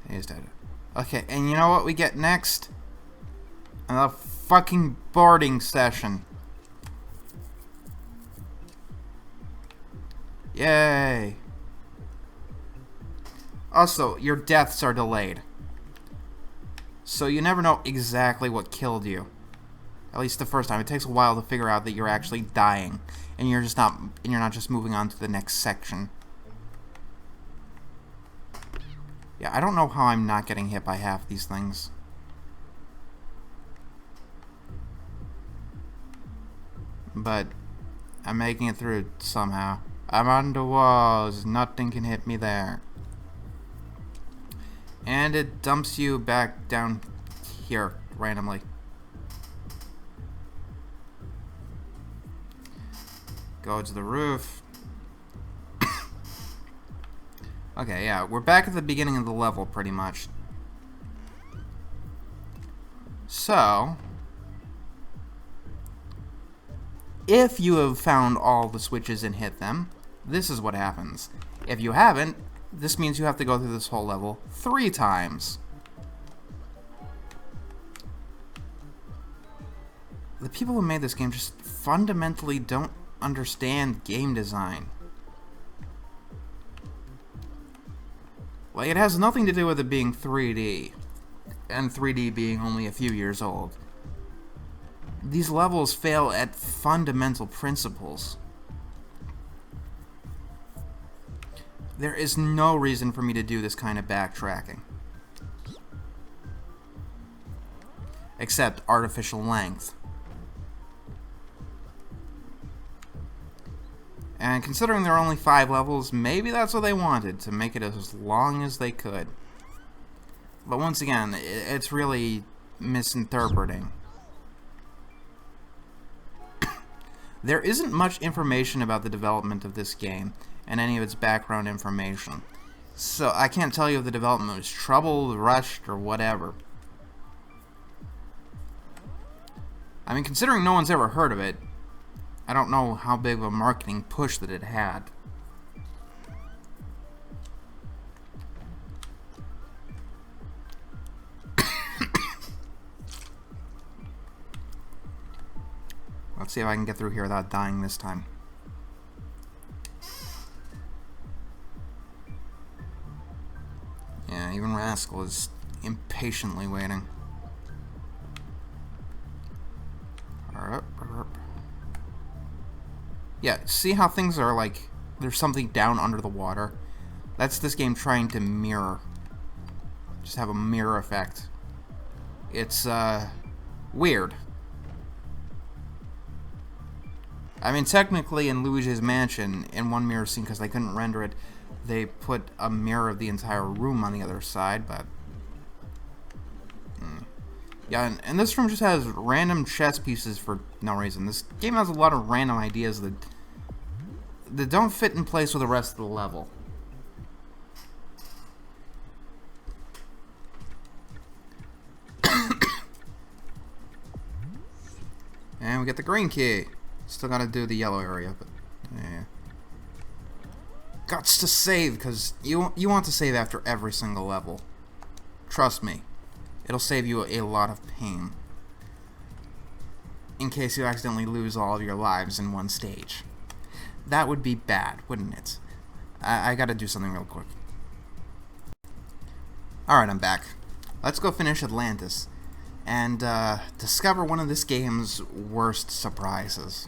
S1: He's dead. Okay, and you know what we get next? Another fucking boarding session. Yay. Also, your deaths are delayed. So you never know exactly what killed you. At least the first time. It takes a while to figure out that you're actually dying. And you're not just moving on to the next section. Yeah, I don't know how I'm not getting hit by half these things. But I'm making it through somehow. I'm on the walls. Nothing can hit me there. And it dumps you back down here randomly. Go to the roof. Okay, yeah, we're back at the beginning of the level, pretty much. So, if you have found all the switches and hit them, this is what happens. If you haven't, this means you have to go through this whole level 3 times. The people who made this game just fundamentally don't understand game design. Like, it has nothing to do with it being 3D, and 3D being only a few years old. These levels fail at fundamental principles. There is no reason for me to do this kind of backtracking. Except artificial length. And considering there are only 5 levels, maybe that's what they wanted, to make it as long as they could. But once again, it's really misinterpreting. There isn't much information about the development of this game, and any of its background information. So I can't tell you if the development was troubled, rushed, or whatever. I mean, considering no one's ever heard of it, I don't know how big of a marketing push that it had. Let's see if I can get through here without dying this time. Yeah, even Rascal is impatiently waiting. Yeah, see how things are like, there's something down under the water? That's this game trying to mirror. Just have a mirror effect. It's, weird. I mean, technically in Luigi's Mansion, in one mirror scene, because they couldn't render it, they put a mirror of the entire room on the other side, but... Yeah, and this room just has random chess pieces for no reason. This game has a lot of random ideas that don't fit in place with the rest of the level. And we get the green key. Still gotta do the yellow area, but yeah. Guts to save, because you want to save after every single level. Trust me. It'll save you a lot of pain. In case you accidentally lose all of your lives in one stage. That would be bad, wouldn't it? I gotta do something real quick. Alright, I'm back. Let's go finish Atlantis. And discover one of this game's worst surprises.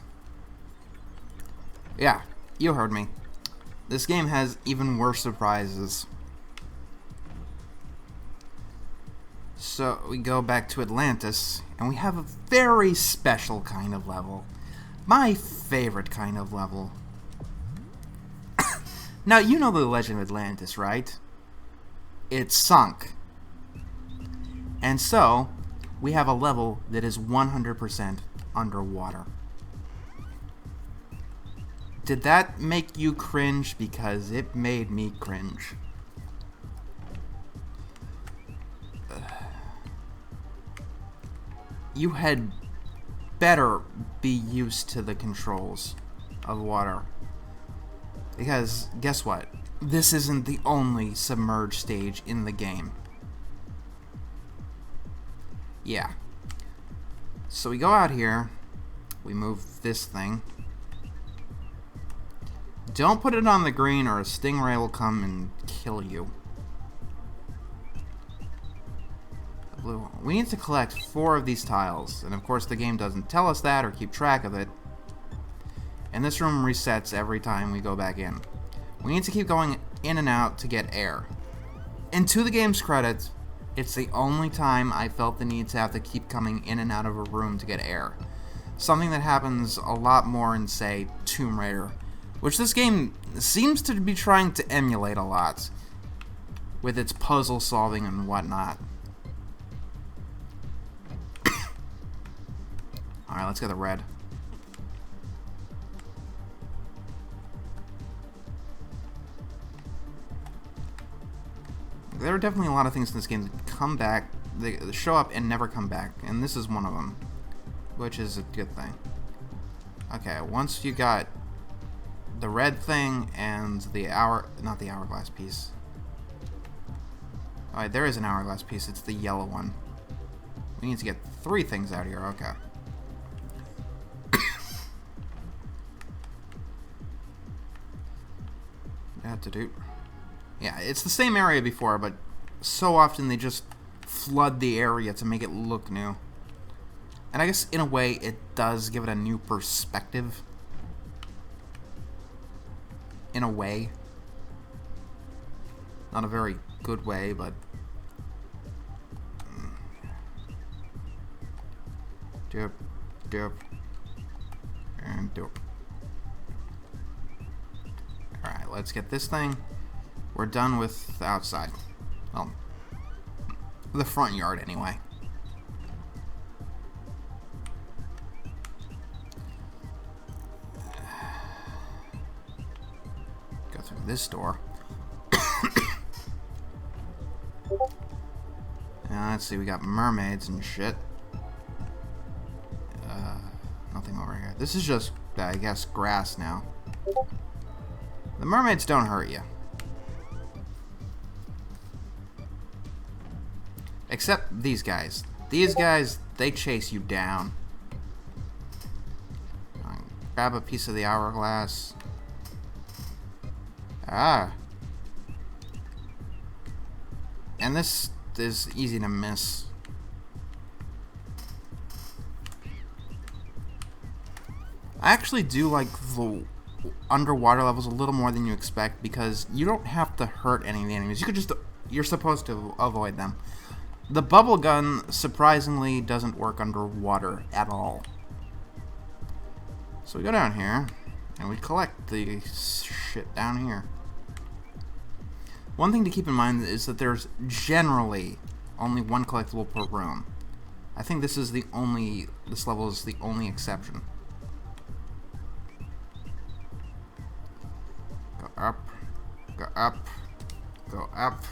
S1: Yeah, you heard me. This game has even worse surprises. So we go back to Atlantis, and we have a very special kind of level. My favorite kind of level. Now, you know the Legend of Atlantis, right? It's sunk. And so, we have a level that is 100% underwater. Did that make you cringe? Because it made me cringe. You had better be used to the controls of water. Because, guess what? This isn't the only submerged stage in the game. Yeah. So we go out here. We move this thing. Don't put it on the green or a stingray will come and kill you. The blue one. We need to collect 4 of these tiles. And of course the game doesn't tell us that or keep track of it. And this room resets every time we go back in. We need to keep going in and out to get air. And to the game's credit, it's the only time I felt the need to have to keep coming in and out of a room to get air. Something that happens a lot more in, say, Tomb Raider, which this game seems to be trying to emulate a lot, with its puzzle solving and whatnot. Alright, let's get the red. There are definitely a lot of things in this game that come back, they show up and never come back, and this is one of them, which is a good thing. Okay, once you got the red thing and the not the hourglass piece. Alright, there is an hourglass piece, it's the yellow one. We need to get 3 things out here, okay. Yeah, it's the same area before, but so often they just flood the area to make it look new. And I guess, in a way, it does give it a new perspective. In a way. Not a very good way, but... Doop, doop, and doop. Alright, let's get this thing. We're done with the outside. Well, the front yard anyway. Go through this door. Now let's see, we got mermaids and shit. Nothing over here. This is just, I guess, grass now. The mermaids don't hurt you. Except these guys. These guys, they chase you down. Grab a piece of the hourglass. Ah. And this is easy to miss. I actually do like the underwater levels a little more than you expect because you don't have to hurt any of the enemies. You could just, you're supposed to avoid them. The bubble gun, surprisingly, doesn't work underwater at all. So we go down here, and we collect the shit down here. One thing to keep in mind is that there's generally only 1 collectible per room. I think this level is the only exception. Go up, go up, go up.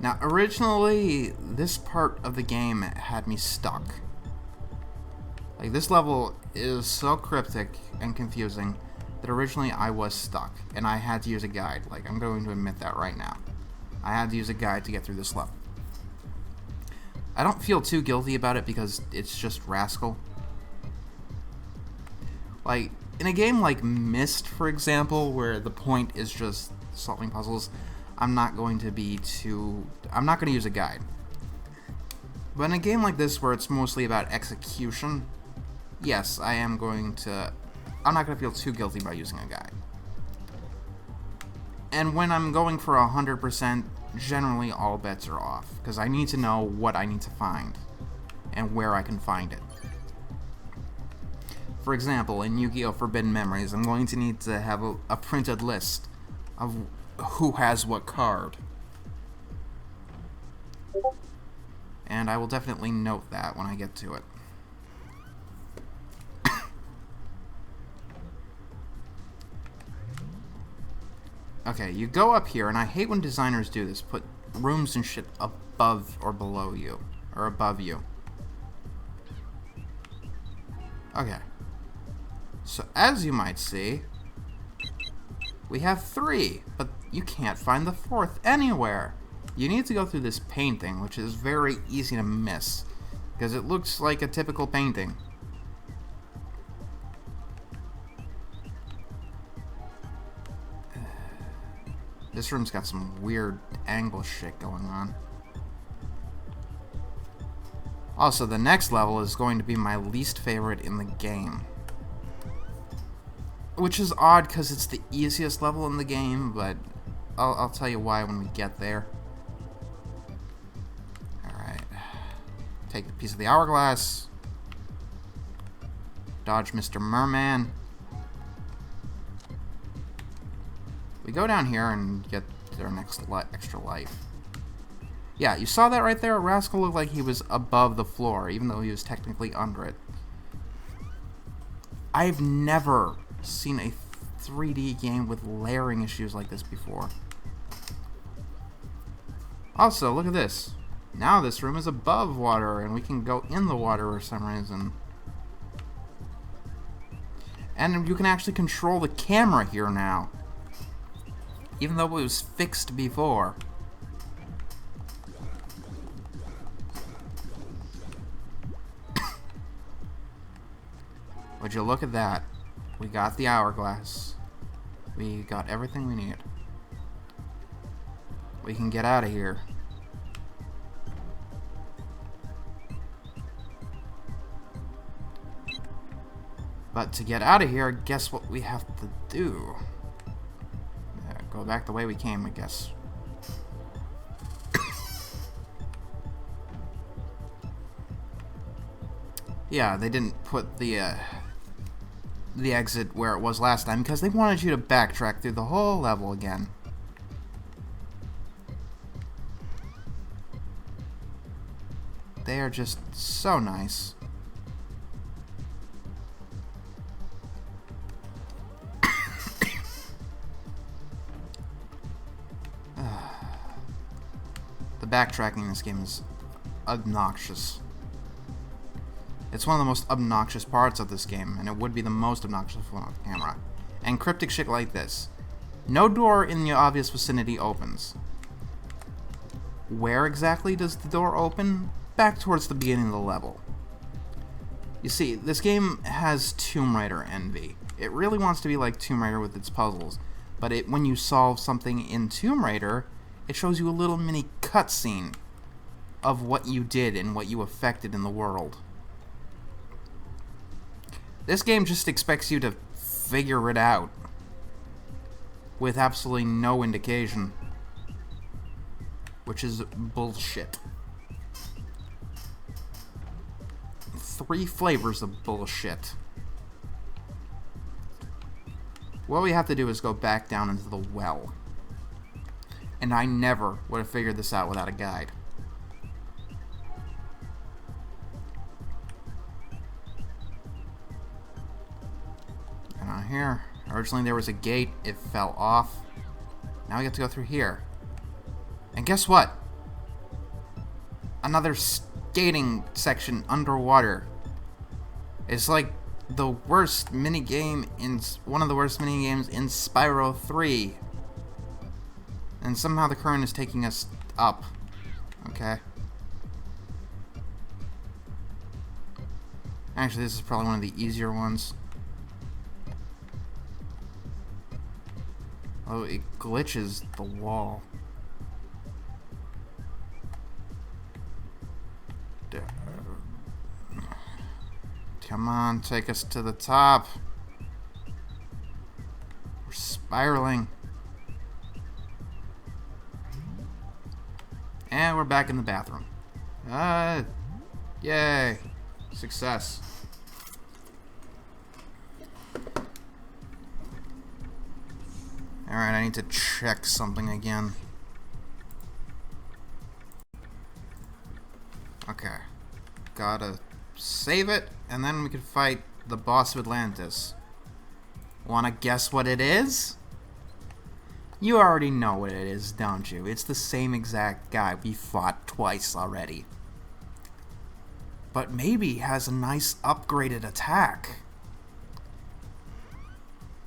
S1: Now, originally, this part of the game had me stuck. Like, this level is so cryptic and confusing that originally I was stuck, and I had to use a guide. Like, I'm going to admit that right now. I had to use a guide to get through this level. I don't feel too guilty about it because it's just Rascal. Like, in a game like Myst, for example, where the point is just solving puzzles, I'm not going to use a guide. But in a game like this where it's mostly about execution, yes, I'm not going to feel too guilty about using a guide. And when I'm going for 100%, generally all bets are off, because I need to know what I need to find, and where I can find it. For example, in Yu-Gi-Oh! Forbidden Memories, I'm going to need to have a printed list of who has what card. And I will definitely note that when I get to it. Okay, you go up here, and I hate when designers do this. Put rooms and shit above or below you. Or above you. Okay. So, as you might see, we have 3, but you can't find the 4th anywhere. You need to go through this painting, which is very easy to miss, because it looks like a typical painting. This room's got some weird angle shit going on. Also, the next level is going to be my least favorite in the game. Which is odd, because it's the easiest level in the game, but I'll tell you why when we get there. Alright. Take the piece of the hourglass. Dodge Mr. Merman. We go down here and get their next extra life. Yeah, you saw that right there? Rascal looked like he was above the floor, even though he was technically under it. I've never seen a 3D game with layering issues like this before. Also, look at this. Now this room is above water, and we can go in the water for some reason. And you can actually control the camera here now, even though it was fixed before. Would you look at that? We got the hourglass. We got everything we need. We can get out of here. But to get out of here, guess what we have to do? Go back the way we came, I guess. Yeah, they didn't put the exit where it was last time because they wanted you to backtrack through the whole level again. They are just so nice. The backtracking in this game is obnoxious. It's one of the most obnoxious parts of this game, and it would be the most obnoxious one on camera. And cryptic shit like this. No door in the obvious vicinity opens. Where exactly does the door open? Back towards the beginning of the level. You see, this game has Tomb Raider envy. It really wants to be like Tomb Raider with its puzzles, but when you solve something in Tomb Raider, it shows you a little mini cutscene of what you did and what you affected in the world. This game just expects you to figure it out with absolutely no indication, which is bullshit. 3 flavors of bullshit. What we have to do is go back down into the well. And I never would have figured this out without a guide. And on here, originally there was a gate, it fell off. Now we get to go through here. And guess what? Another skating section underwater. It's like the worst minigame in one of the worst minigames in Spyro 3. And somehow the current is taking us up. Okay. Actually, this is probably one of the easier ones. Oh, it glitches the wall. Come on, take us to the top. We're spiraling. And we're back in the bathroom. Yay. Success. Alright, I need to check something again. Okay. Gotta save it, and then we can fight the boss of Atlantis. Wanna guess what it is? You already know what it is, don't you? It's the same exact guy we fought twice already. But maybe he has a nice upgraded attack.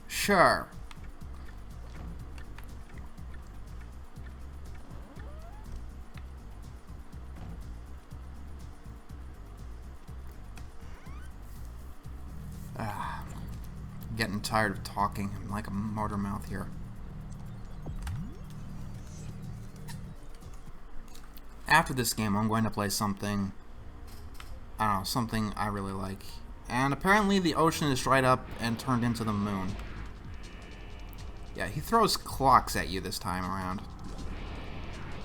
S1: Sure. I'm getting tired of talking. I'm like a motor mouth here. After this game, I'm going to play something, I don't know, something I really like. And apparently the ocean is dried up and turned into the moon. Yeah, he throws clocks at you this time around.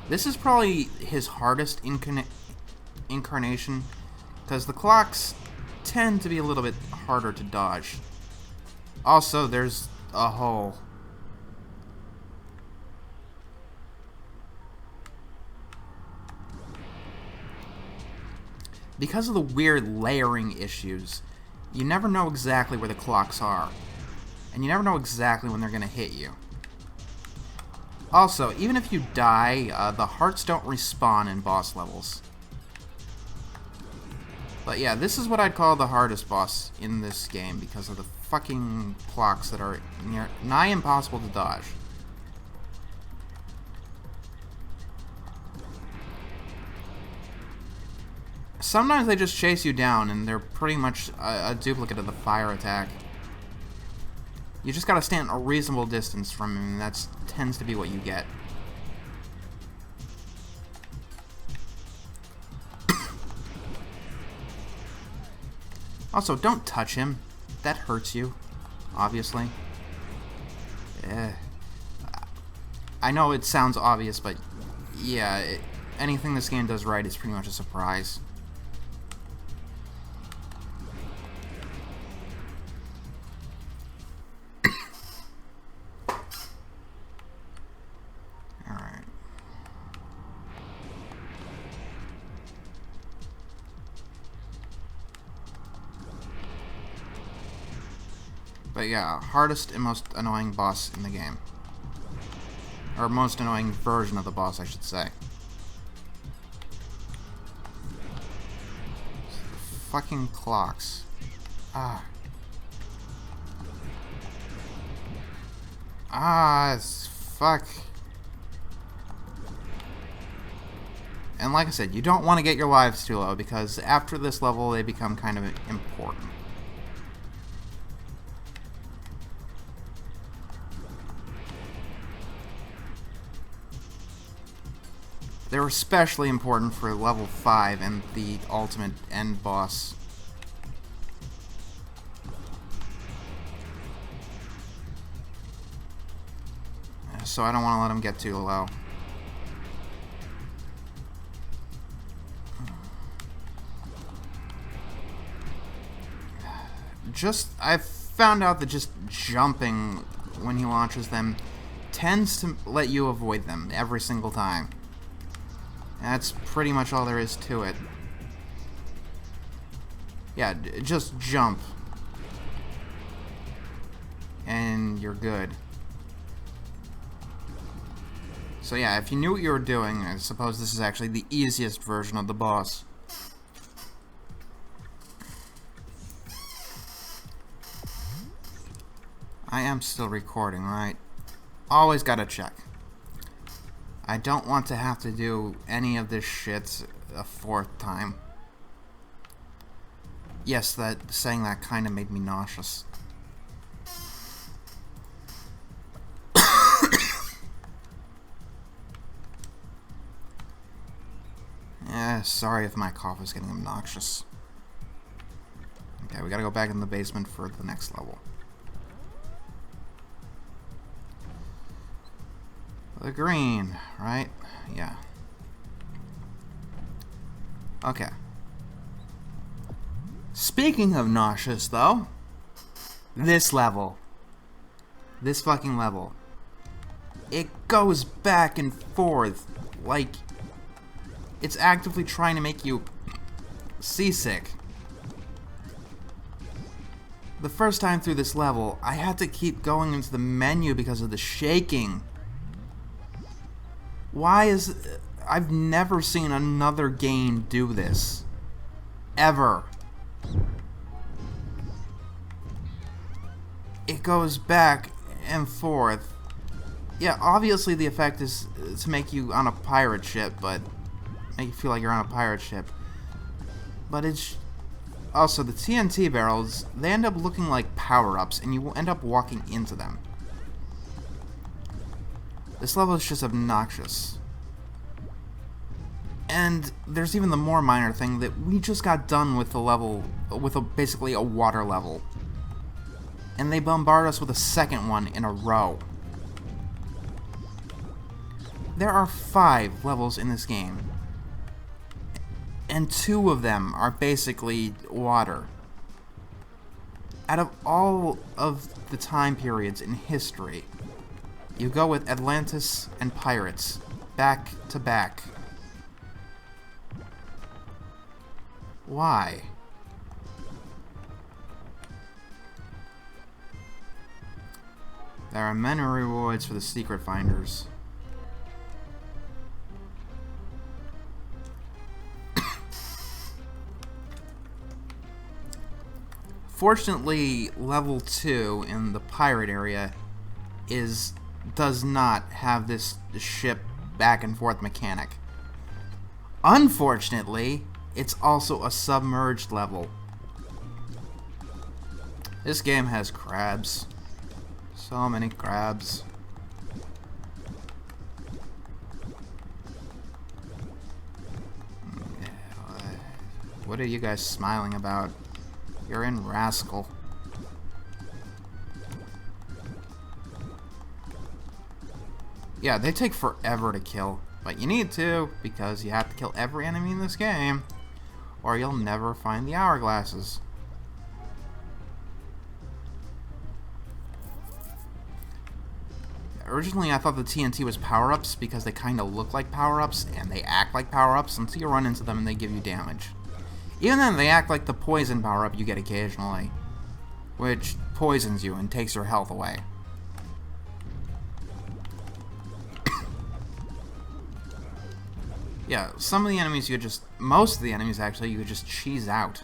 S1: This is probably his hardest incarnation, because the clocks tend to be a little bit harder to dodge. Also, there's a hole. Because of the weird layering issues, you never know exactly where the clocks are. And you never know exactly when they're going to hit you. Also, even if you die, the hearts don't respawn in boss levels. But yeah, this is what I'd call the hardest boss in this game because of the fucking clocks that are nigh impossible to dodge. Sometimes they just chase you down and they're pretty much a duplicate of the fire attack. You just gotta stand a reasonable distance from him, and that tends to be what you get. Also, don't touch him. That hurts you, obviously. I know it sounds obvious, but yeah, anything this game does right is pretty much a surprise. Alright. But yeah, hardest and most annoying boss in the game. Or most annoying version of the boss, I should say. Fucking clocks. Ah. Fuck. And like I said, you don't want to get your lives too low, because after this level, they become kind of important. They're especially important for level 5 and the ultimate end boss. So I don't want to let them get too low. I've found out that just jumping when he launches them tends to let you avoid them every single time. That's pretty much all there is to it. Yeah, just jump. And you're good. So yeah, if you knew what you were doing, I suppose this is actually the easiest version of the boss. I am still recording, right? Always gotta check. I don't want to have to do any of this shit a 4th time. Yes, saying that kind of made me nauseous. Sorry if my cough is getting obnoxious. Okay, we gotta go back in the basement for the next level. The green, right? Yeah. Okay. Speaking of nauseous, though, this level. This fucking level. It goes back and forth like it's actively trying to make you seasick. The first time through this level, I had to keep going into the menu because of the shaking. Why is... I've never seen another game do this. Ever. It goes back and forth. Yeah, obviously the effect is to make you on a pirate ship, but... make you feel like you're on a pirate ship. But it's... also, the TNT barrels, they end up looking like power-ups, and you will end up walking into them. This level is just obnoxious. And there's even the more minor thing that we just got done with the level, with basically a water level. And they bombard us with a second one in a row. There are 5 levels in this game. And 2 of them are basically water. Out of all of the time periods in history, you go with Atlantis and pirates, back to back. Why? There are many rewards for the secret finders. Fortunately, level 2 in the pirate area does not have this ship back and forth mechanic. Unfortunately, it's also a submerged level. This game has crabs. So many crabs. What are you guys smiling about? You're in Rascal. Yeah, they take forever to kill, but you need to, because you have to kill every enemy in this game, or you'll never find the hourglasses. Originally, I thought the TNT was power-ups because they kind of look like power-ups, and they act like power-ups until you run into them and they give you damage. Even then, they act like the poison power-up you get occasionally, which poisons you and takes your health away. Yeah, some of the enemies you just... most of the enemies, actually, you could just cheese out.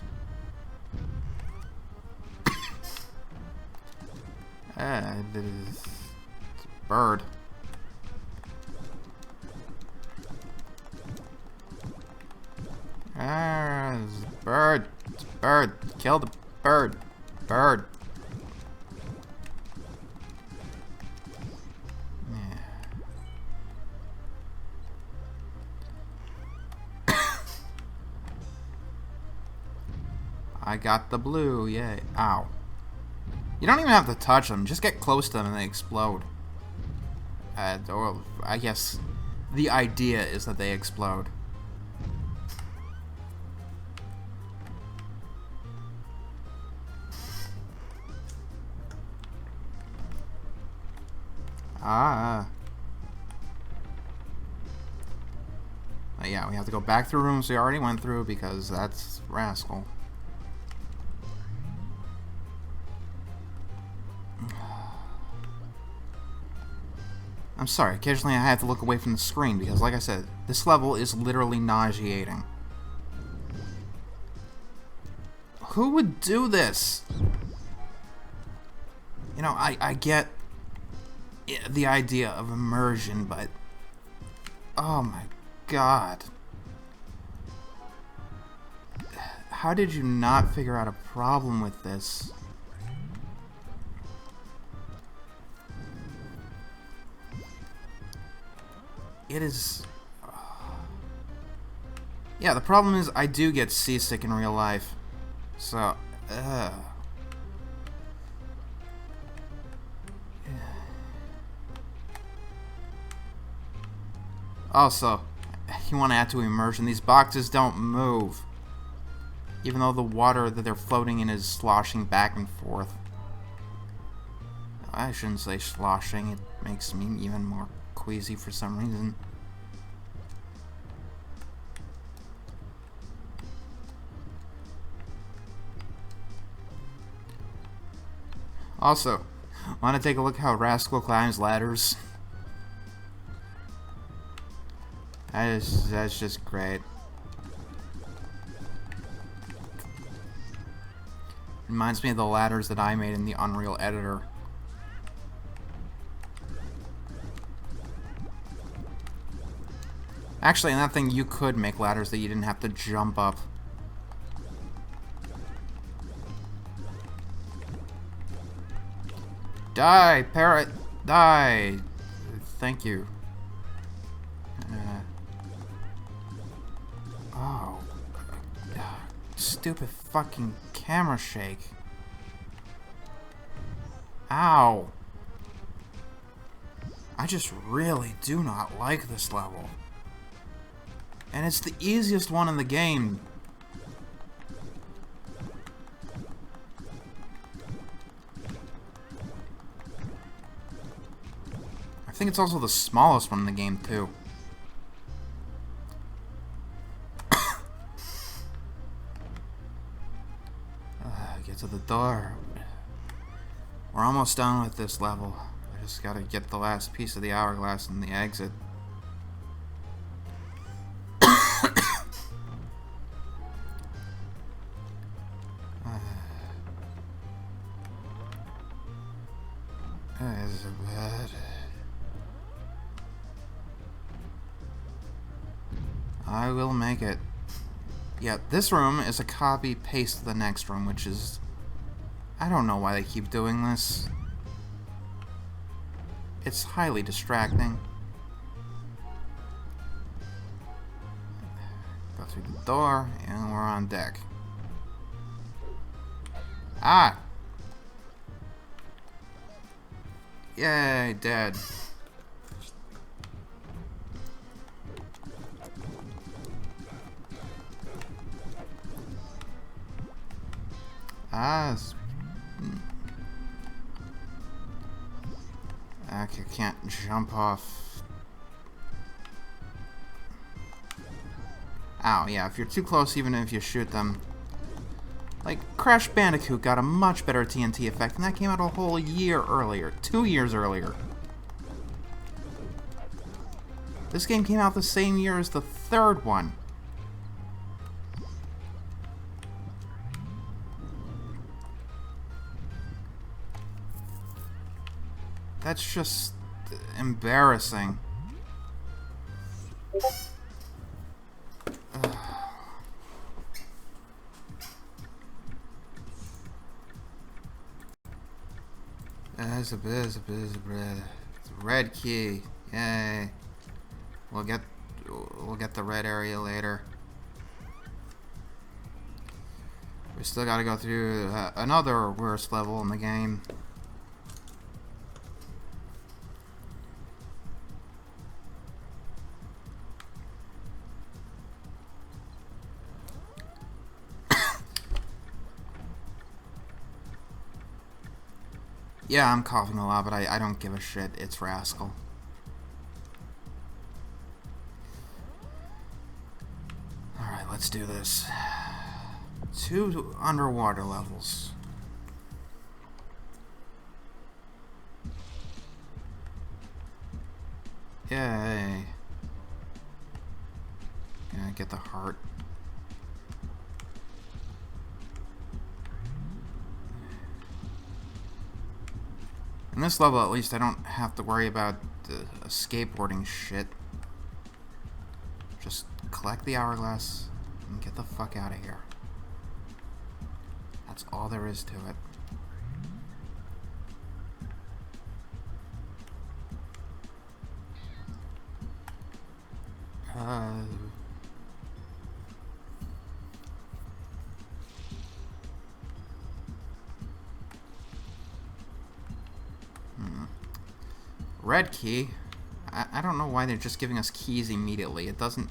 S1: It's a bird. It's a bird. It's a bird. Kill the bird. Bird. I got the blue, yay. Ow. You don't even have to touch them, just get close to them and they explode. Or, I guess, the idea is that they explode. But yeah, we have to go back through rooms we already went through because that's Rascal. I'm sorry, occasionally I have to look away from the screen because, like I said, this level is literally nauseating. Who would do this? You know, I get the idea of immersion, but... oh my god. How did you not figure out a problem with this? It is... yeah, the problem is I do get seasick in real life. So, Also, you want to add to immersion, these boxes don't move. Even though the water that they're floating in is sloshing back and forth. I shouldn't say sloshing, it makes me even more queasy for some reason. Also, want to take a look how Rascal climbs ladders? That's just great. Reminds me of the ladders that I made in the Unreal Editor. Actually, in that thing, you could make ladders that you didn't have to jump up. Die, parrot! Die! Thank you. Oh. Stupid fucking camera shake. Ow. I just really do not like this level. And it's the easiest one in the game. I think it's also the smallest one in the game, too. Get to the door. We're almost done with this level. I just gotta get the last piece of the hourglass and the exit. Is bad. I will make it. Yeah, this room is a copy-paste of the next room, which is... I don't know why they keep doing this. It's highly distracting. Go through the door, and we're on deck. Ah! Yay, dead. Ah, I can't jump off. Ow, yeah, if you're too close, even if you shoot them. Like, Crash Bandicoot got a much better TNT effect, and that came out a whole year earlier. 2 years earlier. This game came out the same year as the third one. That's just embarrassing. It's a red key. Yay. We'll get the red area later. We still gotta go through another worst level in the game. Yeah, I'm coughing a lot, but I don't give a shit. It's Rascal. Alright, let's do this. 2 underwater levels. Yay. Yeah, get the heart. In this level, at least, I don't have to worry about skateboarding shit. Just collect the hourglass and get the fuck out of here. That's all there is to it. Red key? I don't know why they're just giving us keys immediately. It doesn't...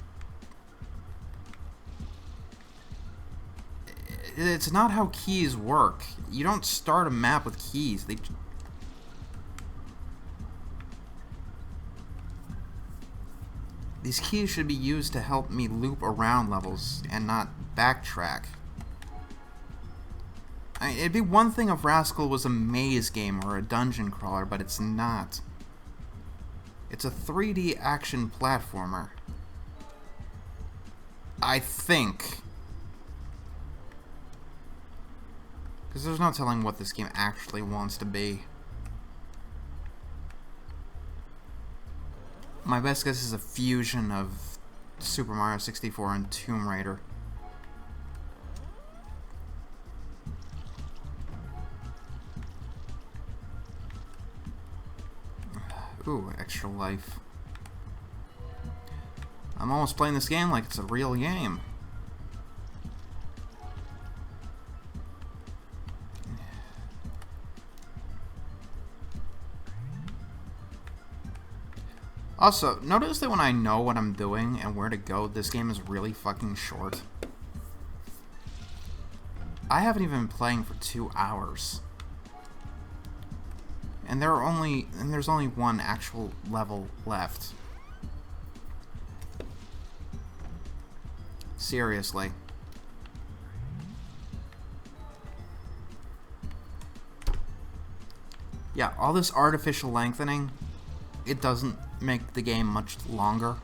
S1: It's not how keys work. You don't start a map with keys. These keys should be used to help me loop around levels and not backtrack. It'd be one thing if Rascal was a maze game or a dungeon crawler, but it's not. It's a 3D action platformer. I think. Because there's no telling what this game actually wants to be. My best guess is a fusion of Super Mario 64 and Tomb Raider. Ooh, extra life. I'm almost playing this game like it's a real game. Also, notice that when I know what I'm doing and where to go, this game is really fucking short. I haven't even been playing for 2 hours. And there's only one actual level left. Seriously. Yeah, all this artificial lengthening, it doesn't make the game much longer.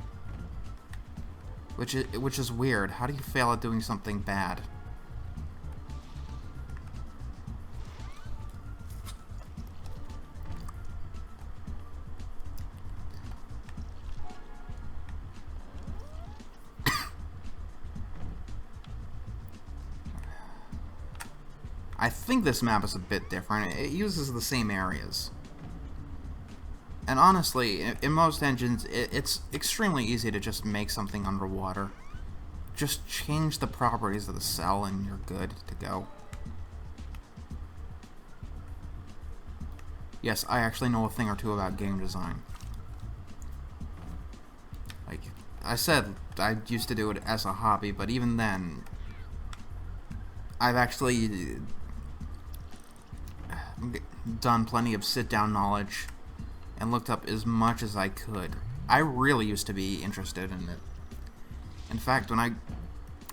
S1: Which is weird. How do you fail at doing something bad? I think this map is a bit different. It uses the same areas. And honestly, in most engines, it's extremely easy to just make something underwater. Just change the properties of the cell and you're good to go. Yes, I actually know a thing or two about game design. Like I said, I used to do it as a hobby, but even then, I've actually done plenty of sit-down knowledge and looked up as much as I could. I really used to be interested in it. In fact, I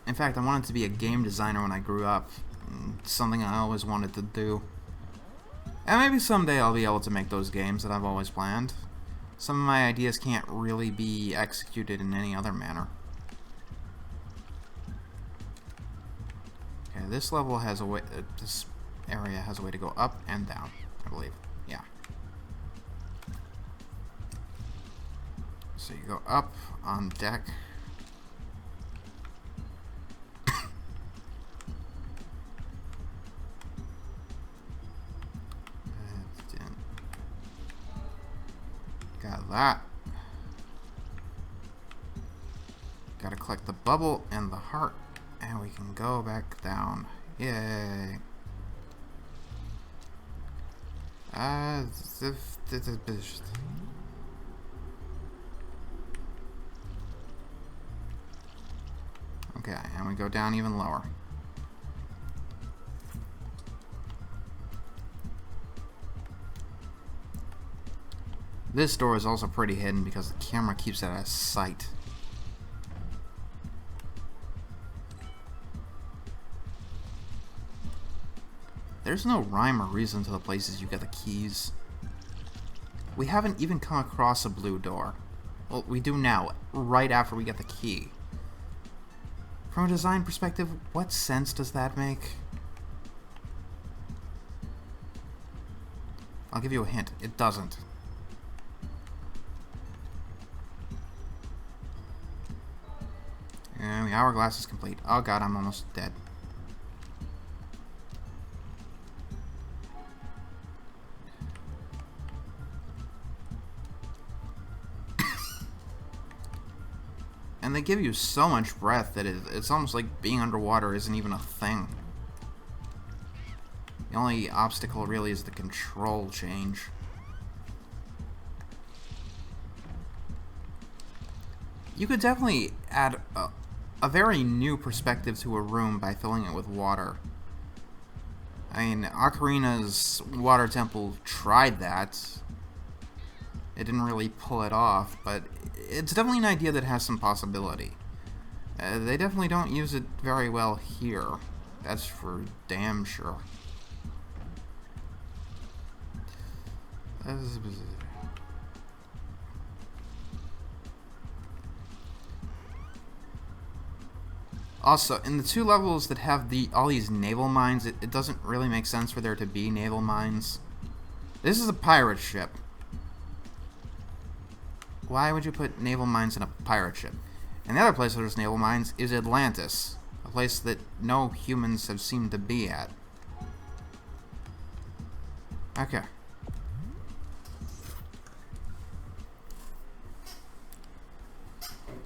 S1: wanted to be a game designer when I grew up. Something I always wanted to do. And maybe someday I'll be able to make those games that I've always planned. Some of my ideas can't really be executed in any other manner. Okay, this level has a way. This area has a way to go up and down, I believe. Yeah. So you go up on deck. Got that. Gotta collect the bubble and the heart, and we can go back down. Yay. Okay, and we go down even lower. This door is also pretty hidden because the camera keeps it out of sight. There's no rhyme or reason to the places you get the keys. We haven't even come across a blue door. Well, we do now, right after we get the key. From a design perspective, what sense does that make? I'll give you a hint. It doesn't. And the hourglass is complete. Oh god, I'm almost dead. And they give you so much breath that it's almost like being underwater isn't even a thing. The only obstacle really is the control change. You could definitely add a very new perspective to a room by filling it with water. I mean, Ocarina's water temple tried that. It didn't really pull it off, but it's definitely an idea that has some possibility. They definitely don't use it very well here. That's for damn sure. Also, in the two levels that have all these naval mines, it doesn't really make sense for there to be naval mines. This is a pirate ship. Why would you put naval mines in a pirate ship? And the other place where there's naval mines is Atlantis, a place that no humans have seemed to be at. Okay.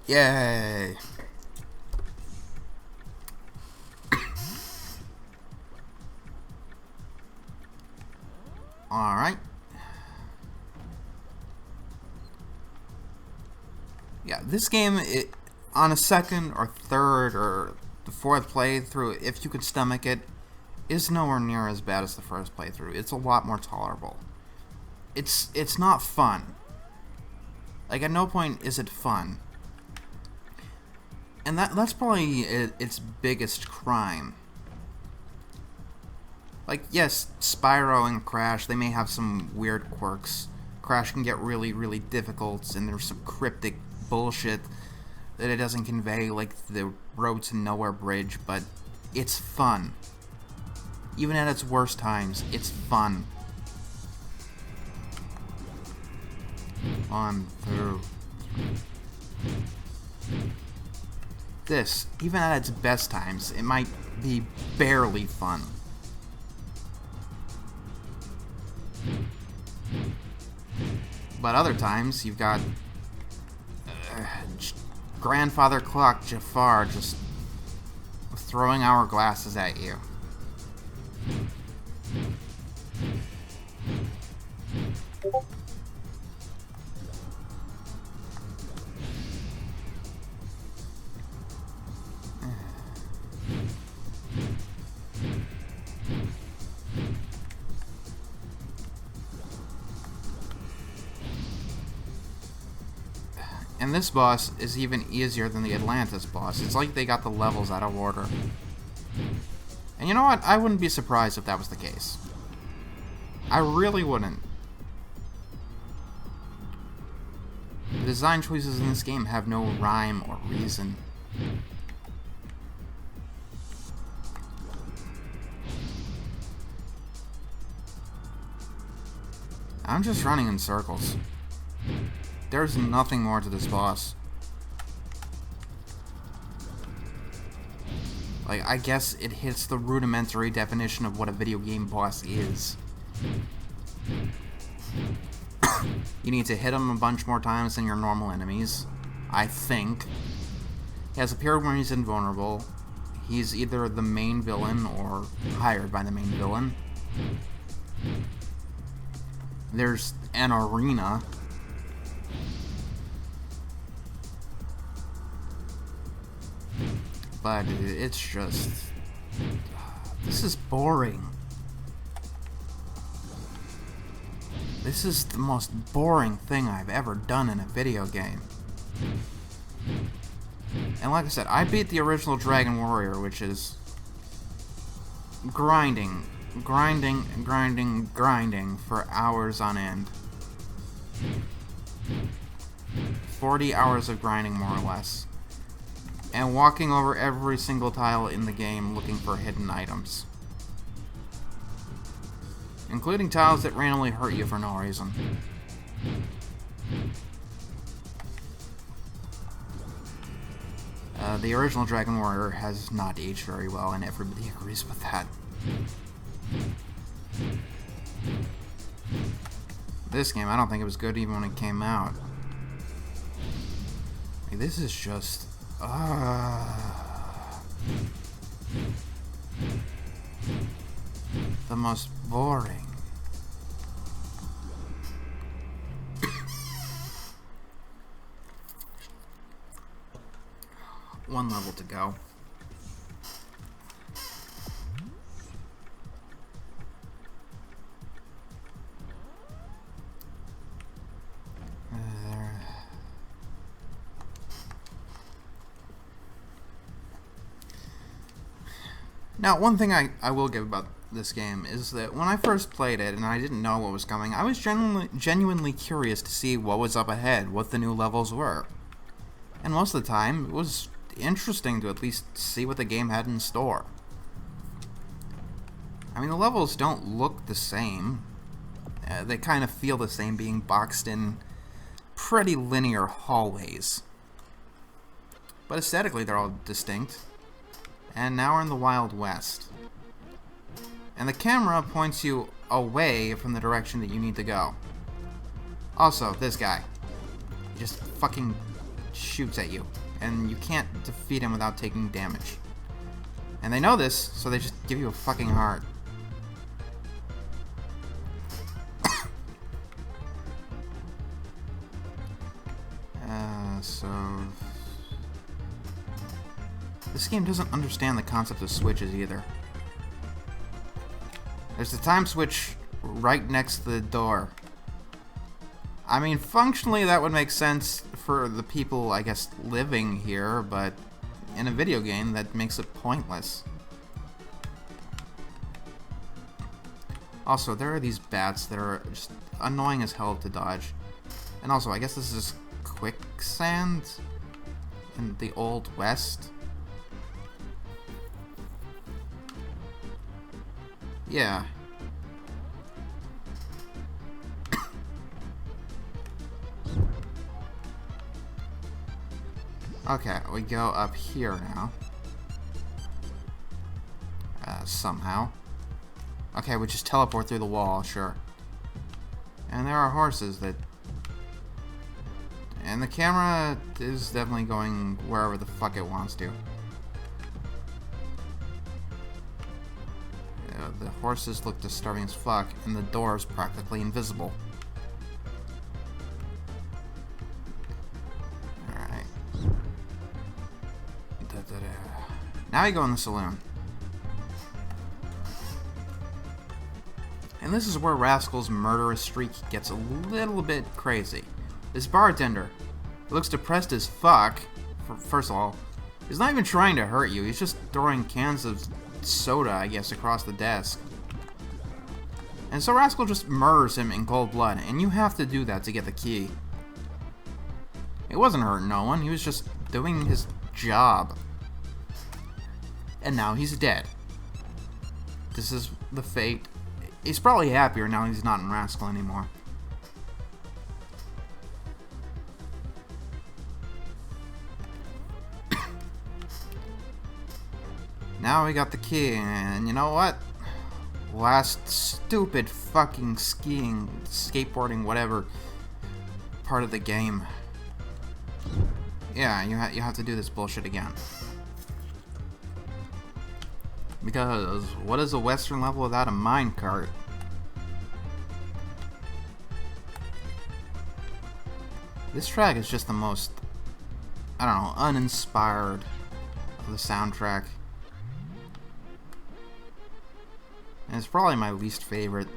S1: Yay! Alright. Yeah, this game, on a second or third or the fourth playthrough, if you could stomach it, is nowhere near as bad as the first playthrough. It's a lot more tolerable. It's not fun. Like, at no point is it fun. And that's probably its biggest crime. Like, yes, Spyro and Crash, they may have some weird quirks. Crash can get really, really difficult, and there's some cryptic bullshit that it doesn't convey, like the Road to Nowhere bridge, but it's fun. Even at its worst times, it's fun. On through. This, even at its best times, it might be barely fun. But other times, you've got Grandfather Clock Jafar just throwing hourglasses at you. And this boss is even easier than the Atlantis boss. It's like they got the levels out of order. And you know what? I wouldn't be surprised if that was the case. I really wouldn't. The design choices in this game have no rhyme or reason. I'm just running in circles. There's nothing more to this boss. Like, I guess it hits the rudimentary definition of what a video game boss is. You need to hit him a bunch more times than your normal enemies, I think. He has a period when he's invulnerable. He's either the main villain or hired by the main villain. There's an arena. But it's just... this is boring. This is the most boring thing I've ever done in a video game. And like I said, I beat the original Dragon Warrior, which is grinding for hours on end. 40 hours of grinding, more or less. And walking over every single tile in the game looking for hidden items. Including tiles that randomly hurt you for no reason. The original Dragon Warrior has not aged very well, and everybody agrees with that. This game, I don't think it was good even when it came out. Like, this is just... the most boring. One level to go. Now, one thing I will give about this game is that when I first played it and I didn't know what was coming, I was genuinely curious to see what was up ahead, what the new levels were. And most of the time, it was interesting to at least see what the game had in store. I mean, the levels don't look the same. They kind of feel the same, being boxed in pretty linear hallways. But aesthetically, they're all distinct. And now we're in the Wild West. And the camera points you away from the direction that you need to go. Also, this guy. He just fucking shoots at you. And you can't defeat him without taking damage. And they know this, so they just give you a fucking heart. So... This game doesn't understand the concept of switches either. There's a time switch right next to the door. I mean, functionally that would make sense for the people, I guess, living here, but in a video game that makes it pointless. Also, there are these bats that are just annoying as hell to dodge. And also, I guess this is quicksand in the Old West. Yeah. Okay, we go up here now. Somehow. Okay, we just teleport through the wall, sure. And there are horses that... And the camera is definitely going wherever the fuck it wants to. The horses look disturbing as fuck, and the door is practically invisible. Alright. Now we go in the saloon. And this is where Rascal's murderous streak gets a little bit crazy. This bartender looks depressed as fuck. First of all, he's not even trying to hurt you. He's just throwing cans of soda, I guess, across the desk. And so Rascal just murders him in cold blood, and you have to do that to get the key. It wasn't hurting no one. He was just doing his job. And now he's dead. This is the fate. He's probably happier now he's not in Rascal anymore. Now we got the key, and you know what? Last stupid fucking skiing, skateboarding, whatever part of the game. Yeah, you have to do this bullshit again. Because what is a western level without a minecart? This track is just the most, I don't know, uninspired of the soundtrack. And it's probably my least favorite.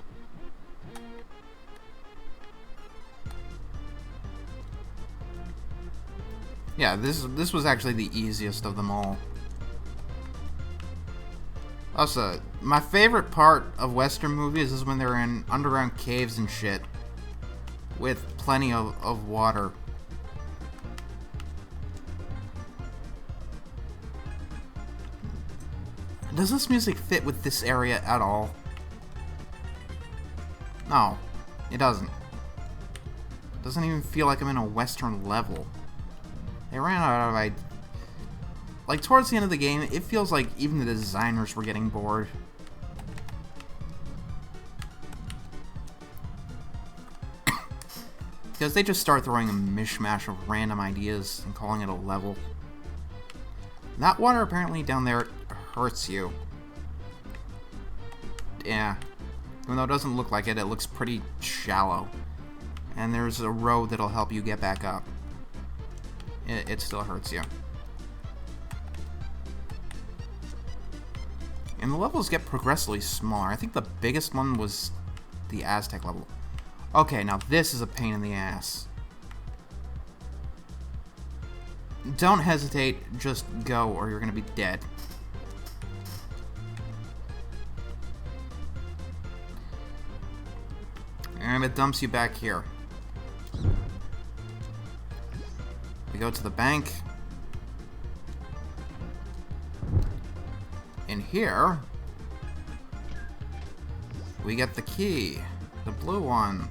S1: Yeah, this was actually the easiest of them all. Also, my favorite part of Western movies is when they're in underground caves and shit. With plenty of water. Does this music fit with this area at all? No, it doesn't. It doesn't even feel like I'm in a Western level. They ran out of ideas. Like, towards the end of the game, it feels like even the designers were getting bored. Because they just start throwing a mishmash of random ideas and calling it a level. That water apparently down there hurts you. Yeah. Even though it doesn't look like it, it looks pretty shallow. And there's a road that'll help you get back up. It still hurts you. And the levels get progressively smaller. I think the biggest one was the Aztec level. Okay, now this is a pain in the ass. Don't hesitate, just go or you're gonna be dead. And it dumps you back here. We go to the bank. In here, we get the key. The blue one.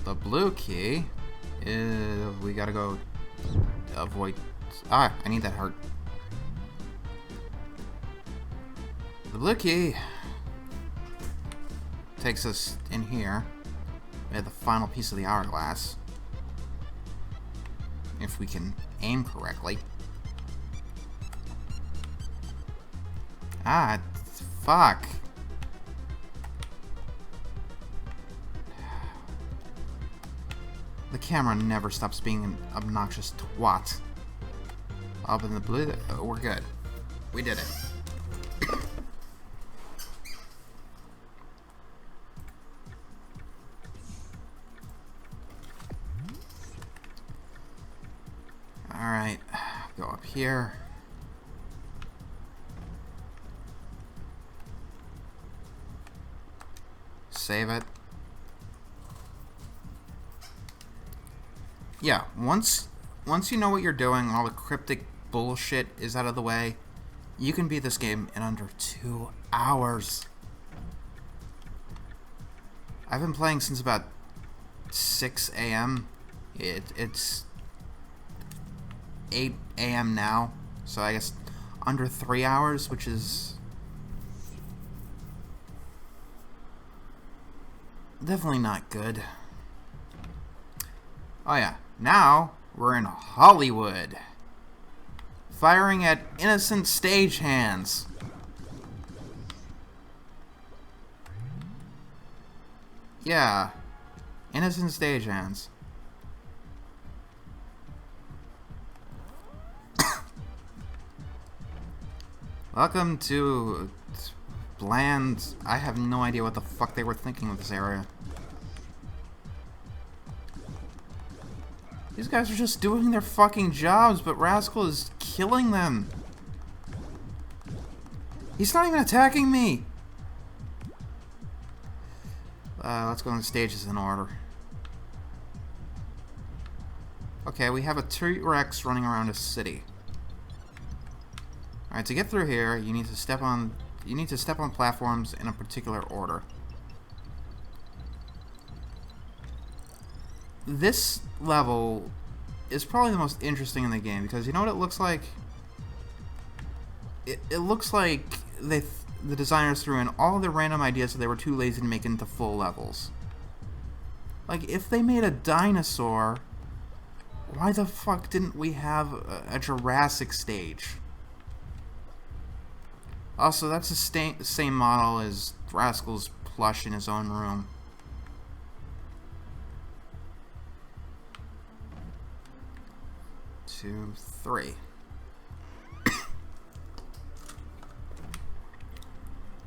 S1: The blue key is... we gotta go avoid... Ah, I need that heart. The blue key takes us in here. We have the final piece of the hourglass. If we can aim correctly. Ah, fuck. The camera never stops being an obnoxious twat. Up in the blue, we're good. We did it. Alright, go up here. Save it. Yeah, once you know what you're doing, all the cryptic bullshit is out of the way, you can beat this game in under 2 hours. I've been playing since about 6 a.m. It's 8 a.m. now, so I guess under 3 hours, which is definitely not good. Oh yeah, now we're in Hollywood, firing at innocent stagehands. Yeah, innocent stagehands. Welcome to bland... I have no idea what the fuck they were thinking with this area. These guys are just doing their fucking jobs, but Rascal is killing them. He's not even attacking me! Let's go on the stages in order. Okay, we have a T-Rex running around a city. Alright, to get through here, you need to step on platforms in a particular order. This level is probably the most interesting in the game because you know what it looks like? It looks like the designers threw in all the random ideas that they were too lazy to make into full levels. Like, if they made a dinosaur, why the fuck didn't we have a Jurassic stage? Also, that's the same model as Rascal's plush in his own room. Two, three.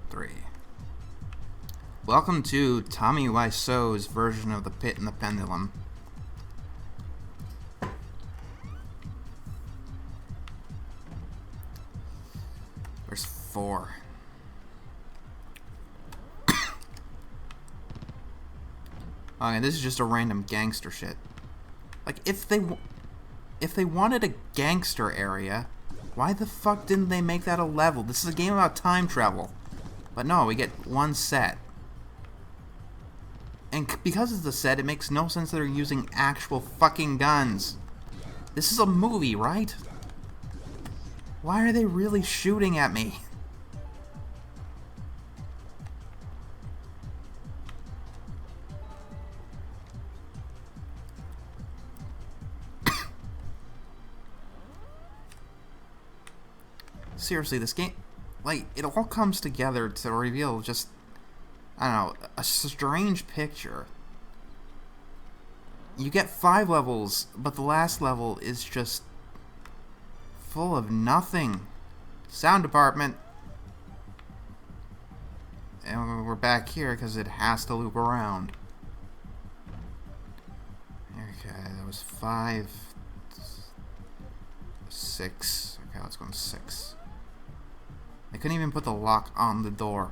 S1: Three. Welcome to Tommy Wiseau's version of the Pit and the Pendulum. There's 4. Okay, this is just a random gangster shit. Like, if they wanted a gangster area, why the fuck didn't they make that a level? This is a game about time travel. But no, we get one set. And because it's a set, it makes no sense that they're using actual fucking guns. This is a movie, right? Why are they really shooting at me? Seriously, this game, like, it all comes together to reveal just, I don't know, a strange picture. You get 5 levels, but the last level is just full of nothing. Sound department. And we're back here because it has to loop around. Okay, that was 5, 6. Okay, let's go on 6. They couldn't even put the lock on the door.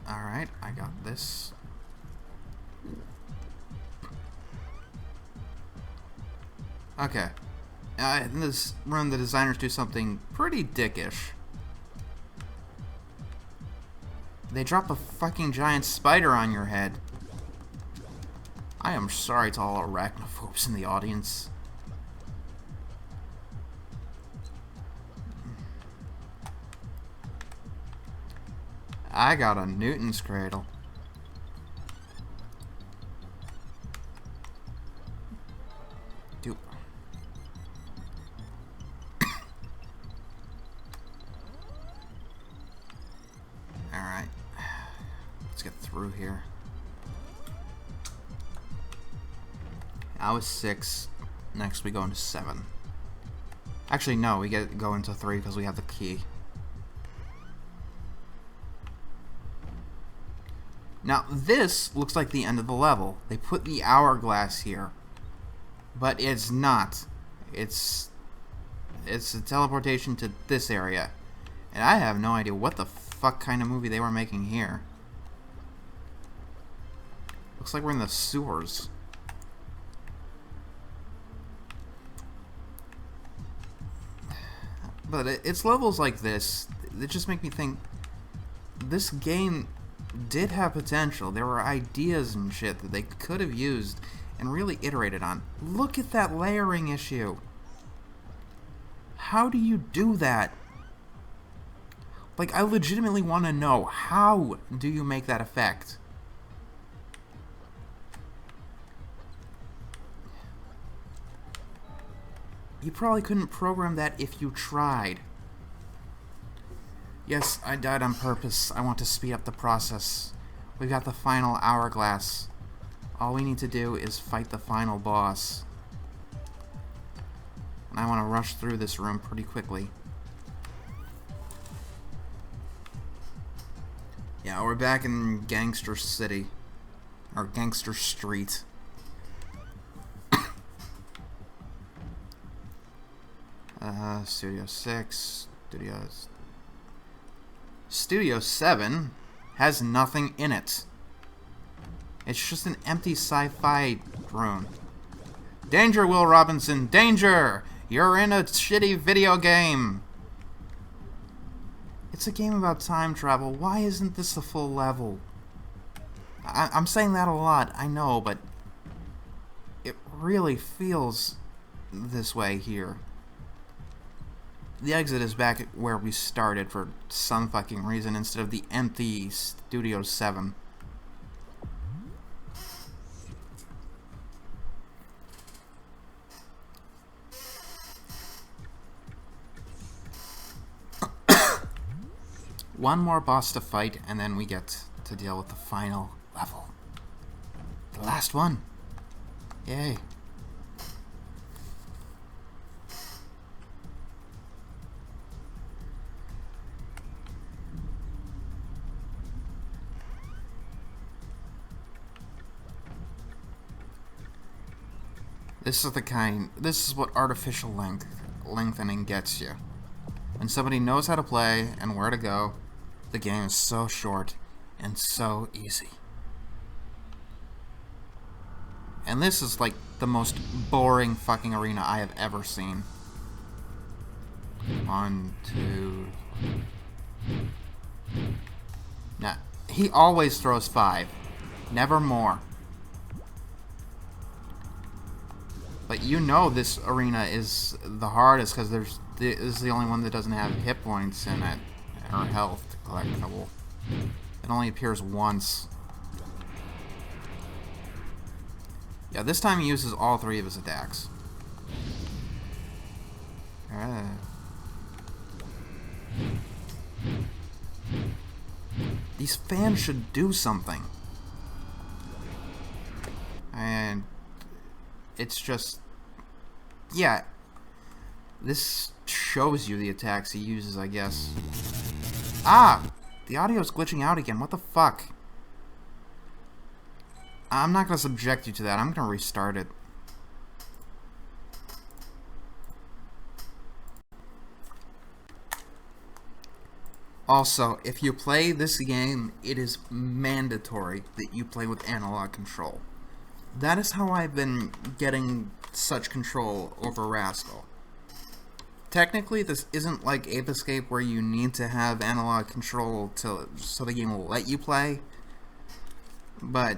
S1: Alright, I got this. Okay. In this room, the designers do something pretty dickish. They drop a fucking giant spider on your head. I am sorry to all arachnophobes in the audience. I got a Newton's cradle. Dude. Alright. Let's get through here. I was 6. Next we go into 7. Actually, no, we go into 3 because we have the key. Now, this looks like the end of the level. They put the hourglass here. But it's not. It's a teleportation to this area. And I have no idea what the fuck kind of movie they were making here. Looks like we're in the sewers. But it's levels like this that just make me think this game did have potential. There were ideas and shit that they could have used and really iterated on. Look at that layering issue. How do you do that? Like, I legitimately want to know, how do you make that effect? You probably couldn't program that if you tried. Yes, I died on purpose. I want to speed up the process. We got the final hourglass. All we need to do is fight the final boss. And I want to rush through this room pretty quickly. Yeah, we're back in Gangster City. Or Gangster Street. Studio 6. Studio 7 has nothing in it. It's just an empty sci-fi room. Danger, Will Robinson! Danger! You're in a shitty video game! It's a game about time travel. Why isn't this a full level? I'm saying that a lot, I know, but it really feels this way here. The exit is back at where we started for some fucking reason instead of the empty Studio 7. One more boss to fight, and then we get to deal with the final level. The last one. Yay. This is what artificial lengthening gets you. When somebody knows how to play and where to go, the game is so short and so easy. And this is like the most boring fucking arena I have ever seen. 1, 2... Nah, he always throws 5. Never more. But you know this arena is the hardest because this is the only one that doesn't have hit points in it, or health collectible. It only appears once. Yeah, this time he uses all 3 of his attacks. These fans should do something. And it's just, yeah, this shows you the attacks he uses, I guess. Ah! The audio's glitching out again, what the fuck? I'm not going to subject you to that. I'm going to restart it. Also, if you play this game, it is mandatory that you play with analog control. That is how I've been getting such control over Rascal. Technically, this isn't like Ape Escape where you need to have analog control so the game will let you play. But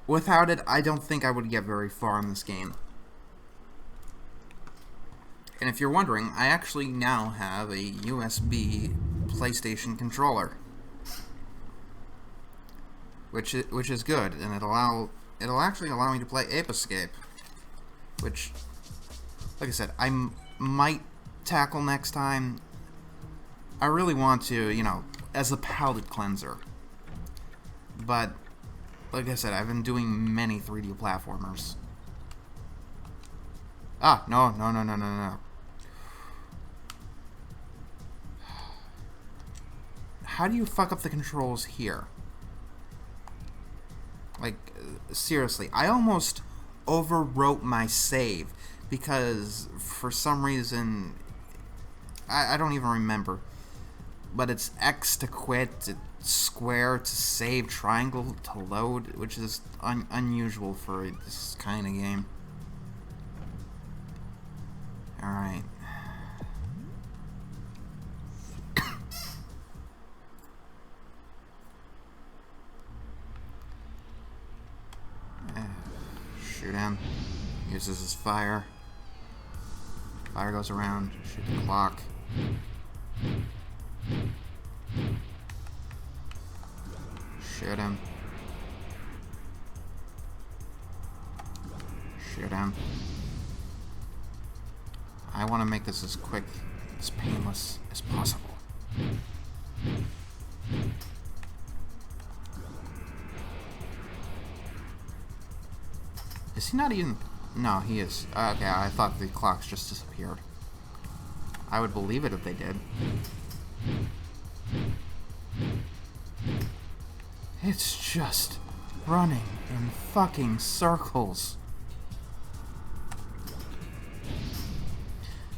S1: without it, I don't think I would get very far in this game. And if you're wondering, I actually now have a USB PlayStation controller, which is good, and it'll actually allow me to play Ape Escape, which, like I said, I might tackle next time. I really want to, you know, as a palate cleanser. But like I said, I've been doing many 3D platformers. Ah, no. How do you fuck up the controls here? Like, seriously, I almost overwrote my save because for some reason, I don't even remember, but it's X to quit, it's square to save, triangle to load, which is unusual for this kind of game. Alright. Shoot him. Uses his fire. Fire goes around. Shoot the clock. Shoot him. Shoot him. I want to make this as quick, as painless as possible. Is he not even... No, he is. Okay, I thought the clocks just disappeared. I would believe it if they did. It's just running in fucking circles.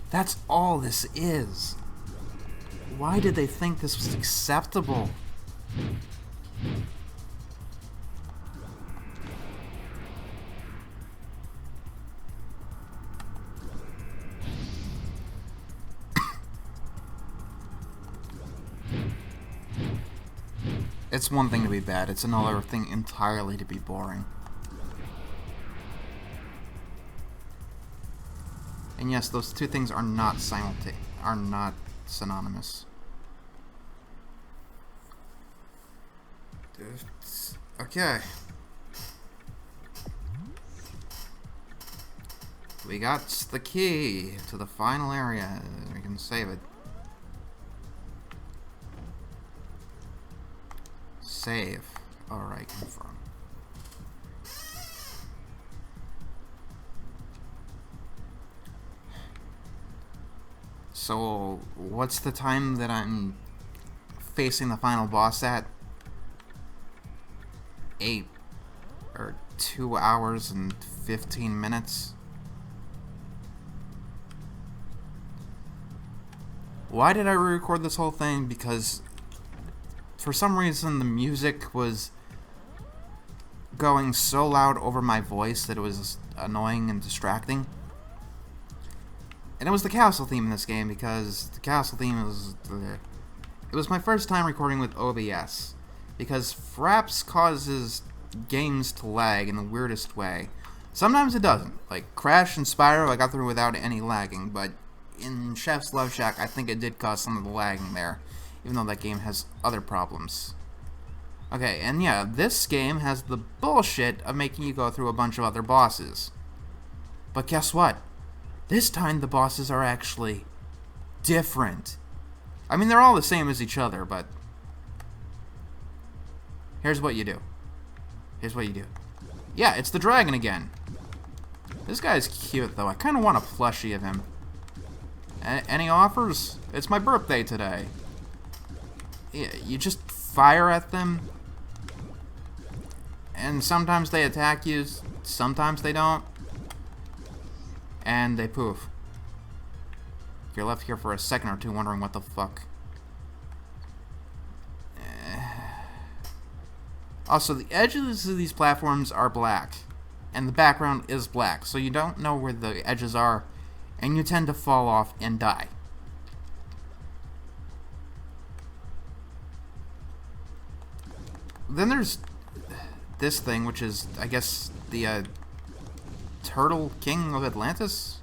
S1: That's all this is. Why did they think this was acceptable? It's one thing to be bad, it's another thing entirely to be boring. And yes, those two things are not synonymous. Okay. We got the key to the final area. We can save it. Save. Alright, confirm. So, what's the time that I'm facing the final boss at? 2 hours and 15 minutes? Why did I re-record this whole thing? Because for some reason the music was going so loud over my voice that it was annoying and distracting. And it was the castle theme in this game, because the castle theme was... It was my first time recording with OBS, because Fraps causes games to lag in the weirdest way. Sometimes it doesn't. Like Crash and Spyro, I got through without any lagging, but in Chef's Love Shack, I think it did cause some of the lagging there, even though that game has other problems. Okay, and yeah, this game has the bullshit of making you go through a bunch of other bosses. But guess what? This time the bosses are actually different. I mean, they're all the same as each other, but here's what you do. Here's what you do. Yeah, it's the dragon again. This guy's cute, though. I kind of want a plushie of him. Any offers? It's my birthday today. Yeah, you just fire at them, And sometimes they attack you, sometimes they don't. And they poof. You're left here for a second or two wondering what the fuck. Also, the edges of these platforms are black. And the background is black. So you don't know where the edges are. And you tend to fall off and die. Then there's this thing, which is, I guess, the Turtle King of Atlantis?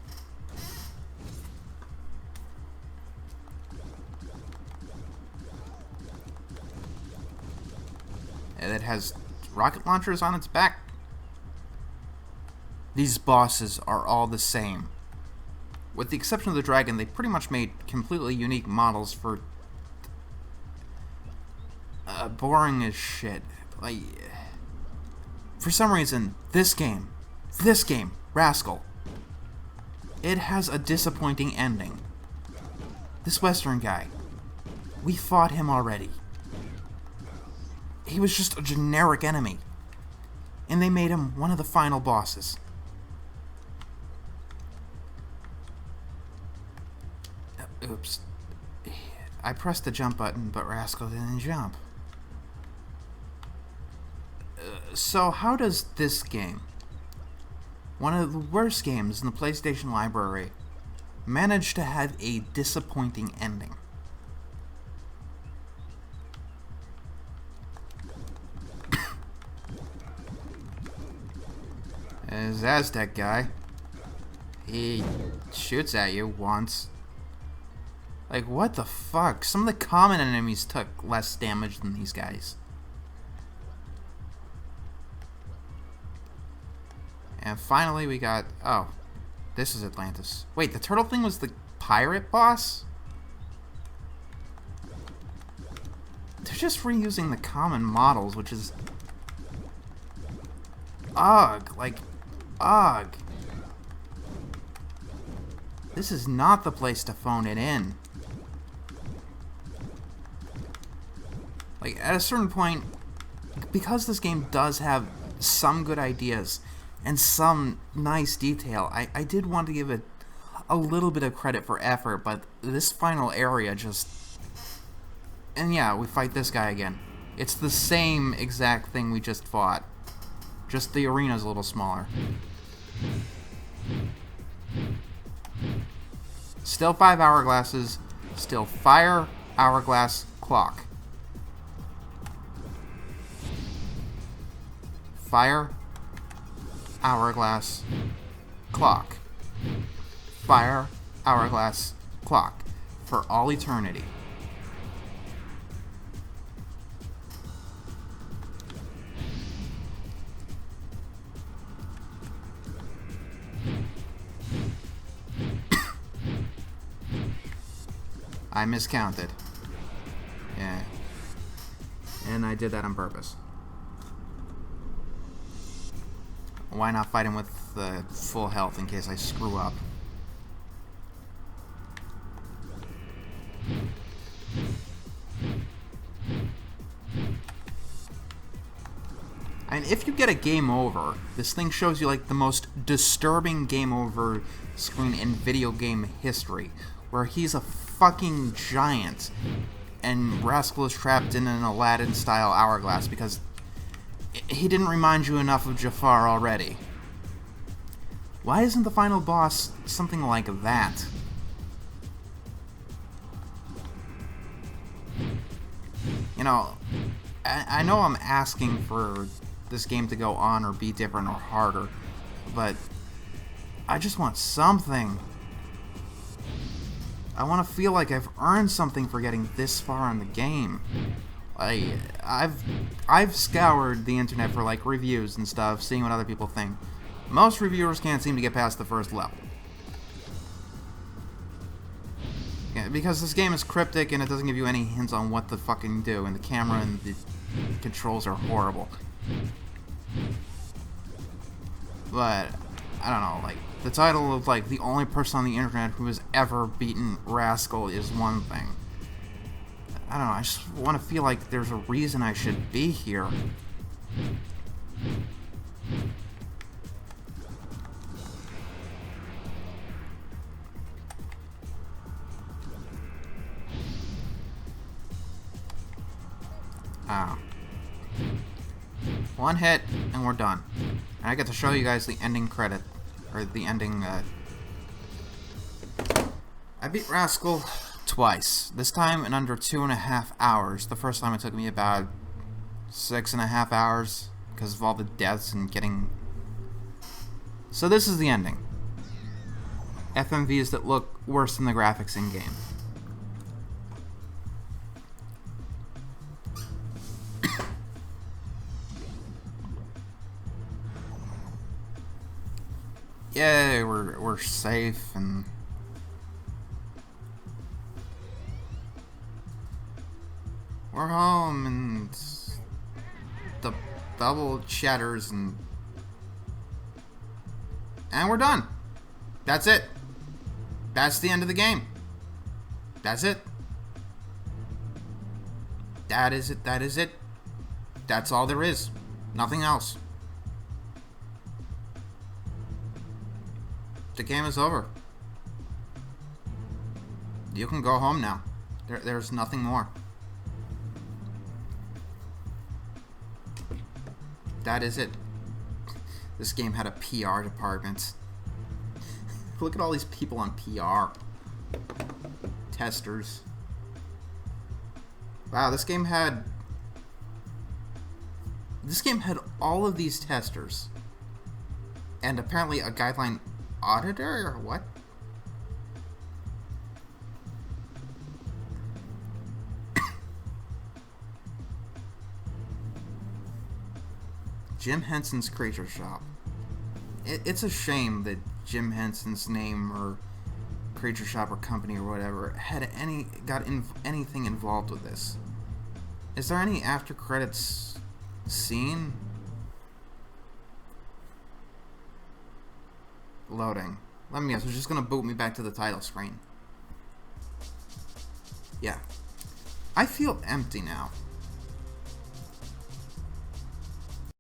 S1: And it has rocket launchers on its back. These bosses are all the same. With the exception of the dragon, they pretty much made completely unique models for boring as shit. Like, for some reason, this game, Rascal, it has a disappointing ending. This Western guy, we fought him already. He was just a generic enemy. And they made him one of the final bosses. Oops. I pressed the jump button, but Rascal didn't jump. So how does this game, one of the worst games in the PlayStation library, manage to have a disappointing ending? This Aztec guy, he shoots at you once. Like, what the fuck? Some of the common enemies took less damage than these guys. And finally we got... Oh, this is Atlantis. Wait, the turtle thing was the pirate boss? They're just reusing the common models, which is... Ugh, like... Ugh. This is not the place to phone it in. Like, at a certain point, because this game does have some good ideas and some nice detail, I did want to give it a little bit of credit for effort, but this final area just... And yeah, we fight this guy again. It's the same exact thing we just fought. Just the arena's a little smaller. Still 5 hourglasses, still fire, hourglass, clock. Fire, hourglass, clock. Fire, hourglass, clock. For all eternity. I miscounted. Yeah. And I did that on purpose. Why not fight him with full health in case I screw up? And if you get a game over, this thing shows you like the most disturbing game over screen in video game history, where he's a fucking giant and Rascal is trapped in an Aladdin-style hourglass because he didn't remind you enough of Jafar already. Why isn't the final boss something like that? You know, I know I'm asking for this game to go on or be different or harder, but I just want something. I want to feel like I've earned something for getting this far in the game. I've scoured the internet for like reviews and stuff, seeing what other people think. Most reviewers can't seem to get past the first level. Yeah, because this game is cryptic and it doesn't give you any hints on what to fucking do, and the camera and the controls are horrible. But I don't know, like the title of like the only person on the internet who has ever beaten Rascal is one thing. I don't know, I just want to feel like there's a reason I should be here. Ah. One hit, and we're done. And I get to show you guys the ending credit. Or the ending, I beat Rascal twice. This time in under 2.5 hours. The first time it took me about 6.5 hours because of all the deaths and getting... So this is the ending. FMVs that look worse than the graphics in-game. Yay, we're safe and... We're home and... The bubble shatters and we're done. That's it. That's the end of the game. That's it. That is it. That is it. That's all there is. Nothing else. The game is over. You can go home now. There's nothing more. That is it. This game had a PR department. Look at all these people on PR. Testers. Wow, this game had all of these testers. And apparently a guideline auditor, or what? Jim Henson's Creature Shop. It's a shame that Jim Henson's name or Creature Shop or company or whatever had anything involved with this. Is there any after credits scene? Loading. Let me guess, it's just gonna boot me back to the title screen. Yeah. I feel empty now.